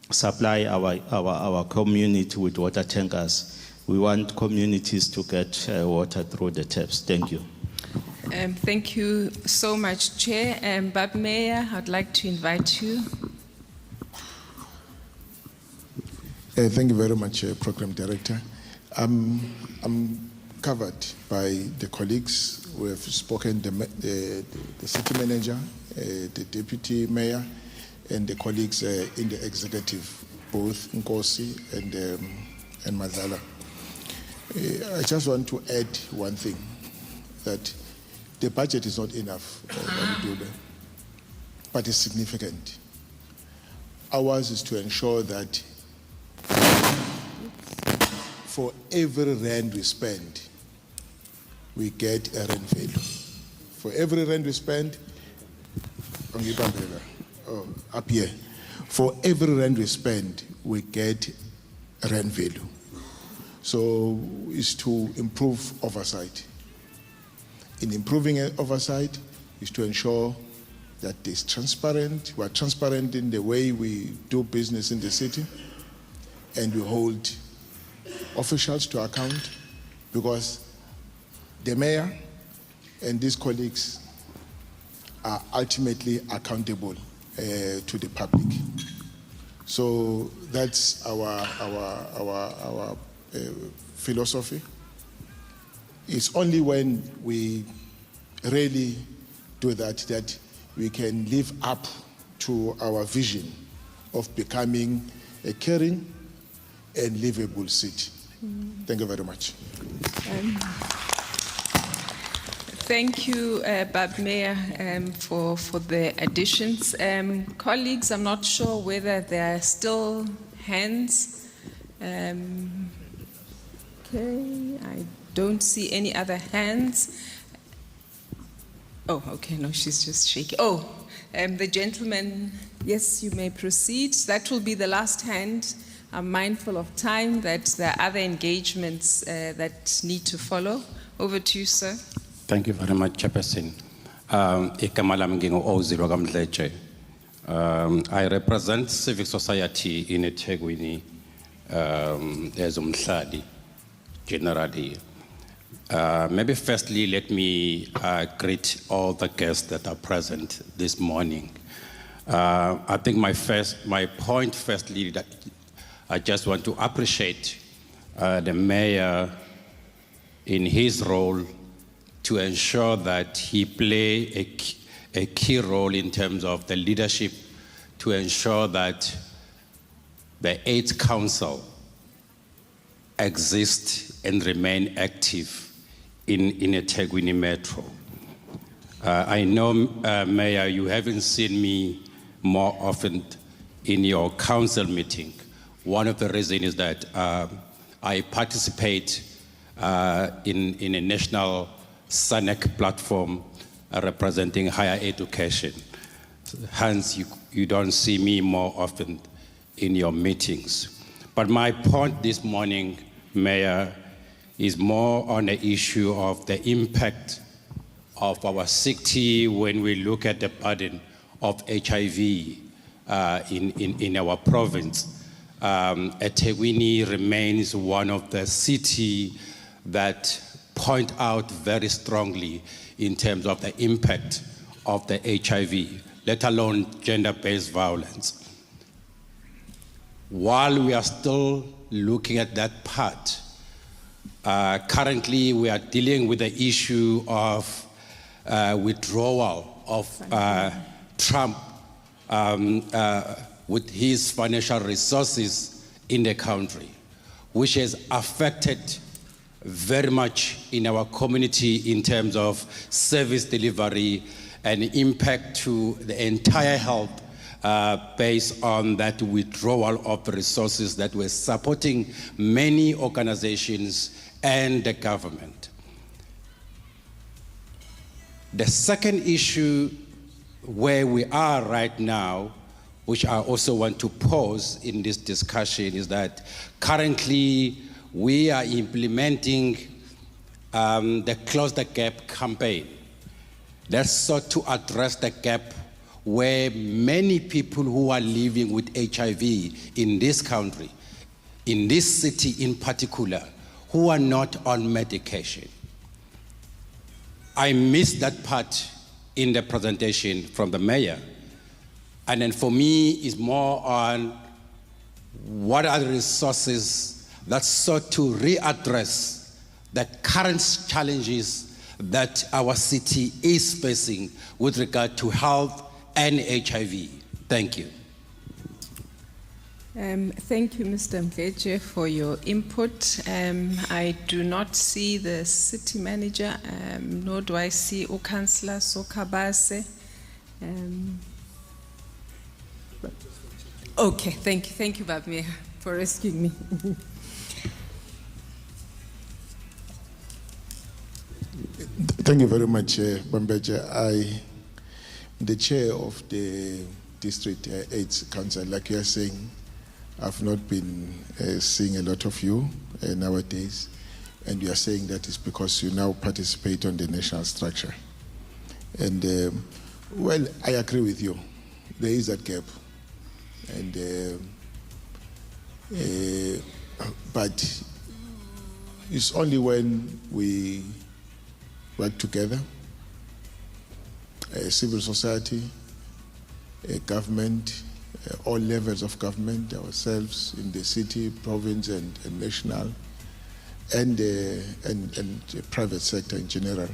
supply our community with water tankers. We want communities to get water through the taps. Thank you. Thank you so much, Chair. But Mayor, I'd like to invite you. Thank you very much, Program Director. I'm covered by the colleagues who have spoken, the city manager, the deputy mayor, and the colleagues in the executive, both Nkosi and Madlala. I just want to add one thing, that the budget is not enough, but it's significant. Ours is to ensure that for every rand we spend, we get a rand value. For every rand we spend, up here, for every rand we spend, we get a rand value. So it's to improve oversight. In improving oversight is to ensure that it's transparent. We are transparent in the way we do business in the city, and we hold officials to account, because the mayor and these colleagues are ultimately accountable to the public. So that's our philosophy. It's only when we really do that we can live up to our vision of becoming a caring and livable city. Thank you very much. Thank you, Bab Mayor, for the additions. Colleagues, I'm not sure whether there are still hands Okay, I don't see any other hands. Oh, okay, no, she's just shaking. Oh, the gentleman, yes, you may proceed. That will be the last hand. I'm mindful of time, that there are other engagements that need to follow. Over to you, sir. Thank you very much, Chairperson. Igama lami ngingu-Ozilo kaMdletshe. I represent civic society in EThekwini as umhlali, generally. Maybe firstly, let me greet all the guests that are present this morning. I think my point firstly, that I just want to appreciate the mayor in his role to ensure that he play a key role in terms of the leadership to ensure that the 8th Council exists and remain active in EThekwini Metro. I know, Mayor, you haven't seen me more often in your council meeting. One of the reasons is that I participate in a national SANEC platform representing higher education. Hence, you don't see me more often in your meetings. But my point this morning, Mayor, is more on the issue of the impact of our city when we look at the burden of HIV in our province. EThekwini remains one of the cities that point out very strongly in terms of the impact of the HIV, let alone gender-based violence. While we are still looking at that part, currently we are dealing with the issue of withdrawal of Trump with his financial resources in the country, which has affected very much in our community in terms of service delivery and impact to the entire health based on that withdrawal of resources that were supporting many organizations and the government. The second issue where we are right now, which I also want to pose in this discussion, is that currently we are implementing the Close the Gap campaign. That's sought to address the gap where many people who are living with HIV in this country, in this city in particular, who are not on medication. I missed that part in the presentation from the mayor. And then for me, it's more on what are the resources that sought to readdress the current challenges that our city is facing with regard to health and HIV. Thank you. Thank you, Mr. Mdletshe, for your input. I do not see the city manager, nor do I see Councillor Sokhabase. Okay, thank you, Babmir, for rescuing me. Thank you very much, Bambeje. I'm the chair of the District AIDS Council. Like you are saying, I've not been seeing a lot of you nowadays, and you are saying that it's because you now participate on the national structure. And well, I agree with you. There is that gap, and but it's only when we work together, civil society, government, all levels of government, ourselves in the city, province, and national, and the private sector in general,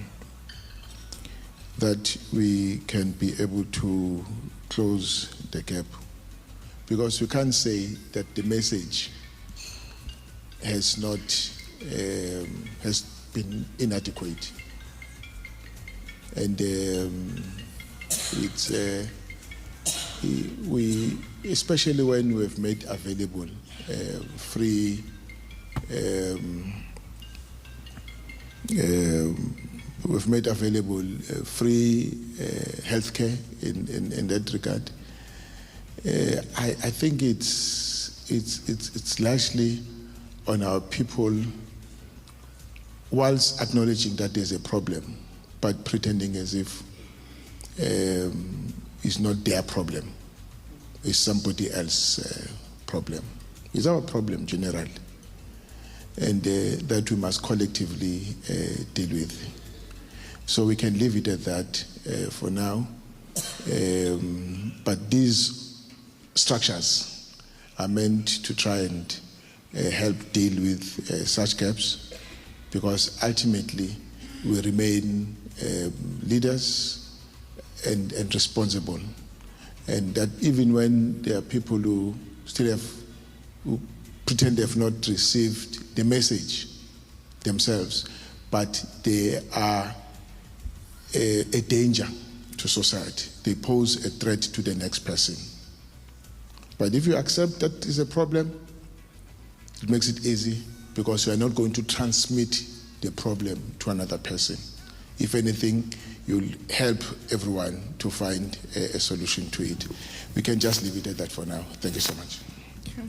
that we can be able to close the gap. Because we can't say that the message has not has been inadequate, and it's we, especially when we have made available free we've made available free healthcare in that regard. I think it's largely on our people, whilst acknowledging that there's a problem, but pretending as if it's not their problem, it's somebody else's problem. It's our problem generally, and that we must collectively deal with. So we can leave it at that for now. But these structures are meant to try and help deal with such gaps, because ultimately we remain leaders and responsible. And that even when there are people who who pretend they have not received the message themselves, but they are a danger to society. They pose a threat to the next person. But if you accept that is a problem, it makes it easy, because you are not going to transmit the problem to another person. If anything, you'll help everyone to find a solution to it. We can just leave it at that for now. Thank you so much. Okay.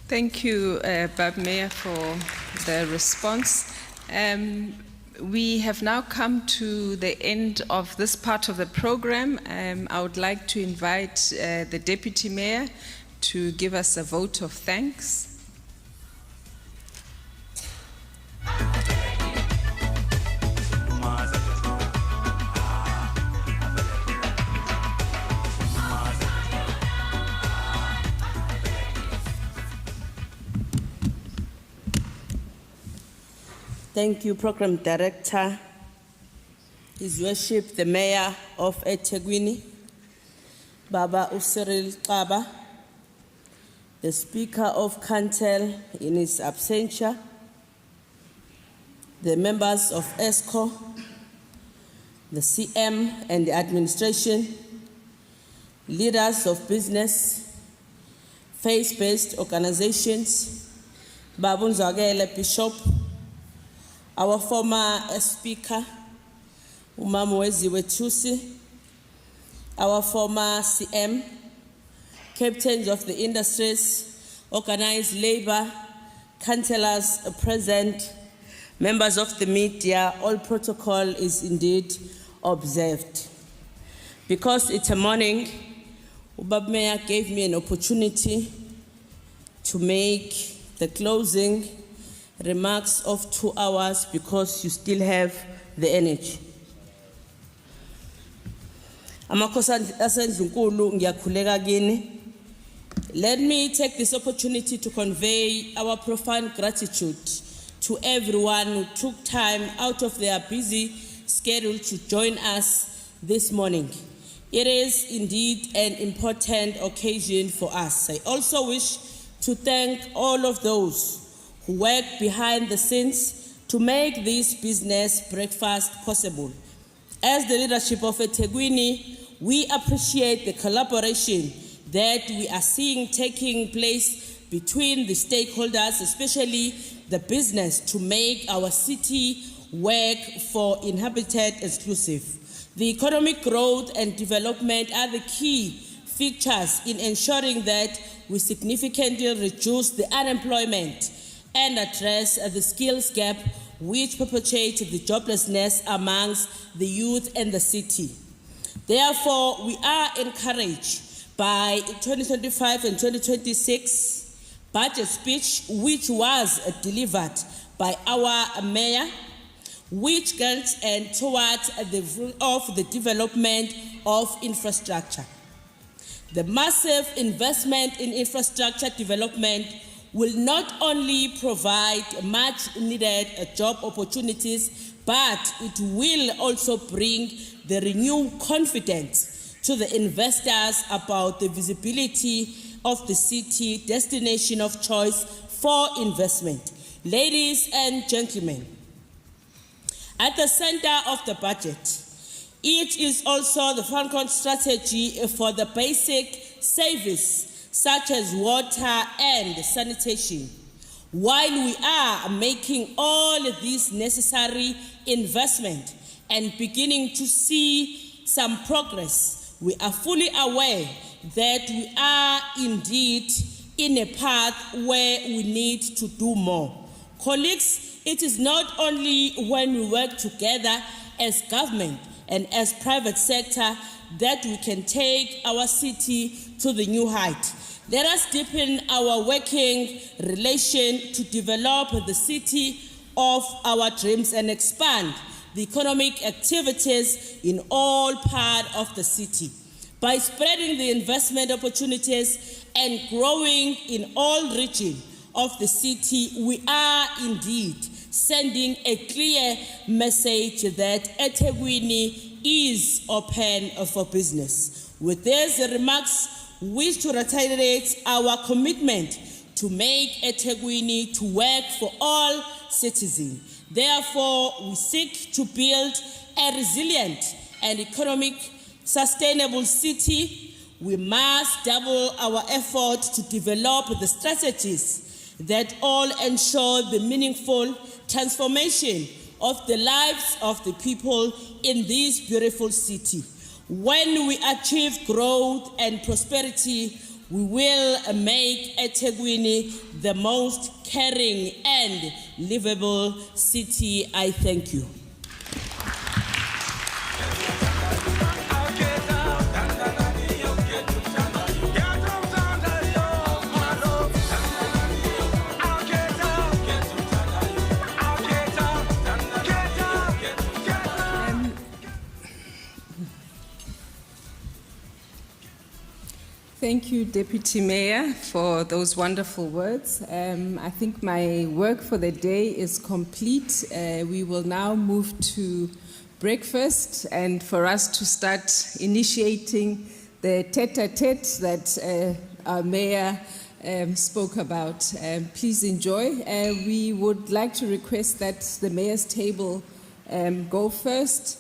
Thank you, Bab Mayor, for the response. We have now come to the end of this part of the program. I would like to invite the Deputy Mayor to give us a vote of thanks. Thank you, Program Director, His Worship, the Mayor of EThekwini, Baba Cyril Xaba, the Speaker of Council in his absentia, the members of ESCO, the CM and the administration, leaders of business, faith-based organizations, Babu Nzagele Bishop, our former Speaker, Umamwezi Wetusi, our former CM, captains of the industries, organized labor, councillors present, members of the media, all protocol is indeed observed. Because it's a morning, Ubab Mayor gave me an opportunity to make the closing remarks of 2 hours, because you still have the energy. Let me take this opportunity to convey our profound gratitude to everyone who took time out of their busy schedule to join us this morning. It is indeed an important occasion for us. I also wish to thank all of those who work behind the scenes to make this business breakfast possible. As the leadership of EThekwini, we appreciate the collaboration that we are seeing taking place between the stakeholders, especially the business, to make our city work for inhabited exclusive. The economic growth and development are the key features in ensuring that we significantly reduce the unemployment and address the skills gap which perpetuates the joblessness amongst the youth and the city. Therefore, we are encouraged by 2025 and 2026 budget speech, which was delivered by our mayor, which grants and towards the development of infrastructure. The massive investment in infrastructure development will not only provide much needed job opportunities, but it will also bring the renewed confidence to the investors about the visibility of the city destination of choice for investment. Ladies and gentlemen, at the center of the budget, it is also the Falcon strategy for the basic service such as water and sanitation. While we are making all this necessary investment and beginning to see some progress, we are fully aware that we are indeed in a path where we need to do more. Colleagues, it is not only when we work together as government and as private sector that we can take our city to the new height. Let us deepen our working relation to develop the city of our dreams and expand the economic activities in all parts of the city. By spreading the investment opportunities and growing in all regions of the city, we are indeed sending a clear message that EThekwini is open for business. With these remarks, we wish to reiterate our commitment to make EThekwini to work for all citizens. Therefore, we seek to build a resilient and economic sustainable city. We must double our efforts to develop the strategies that all ensure the meaningful transformation of the lives of the people in this beautiful city. When we achieve growth and prosperity, we will make EThekwini the most caring and livable city. I thank you. Thank you, Deputy Mayor, for those wonderful words. I think my work for the day is complete. We will now move to breakfast and for us to start initiating the tete-a-tete that our Mayor spoke about. Please enjoy. We would like to request that the Mayor's table go first.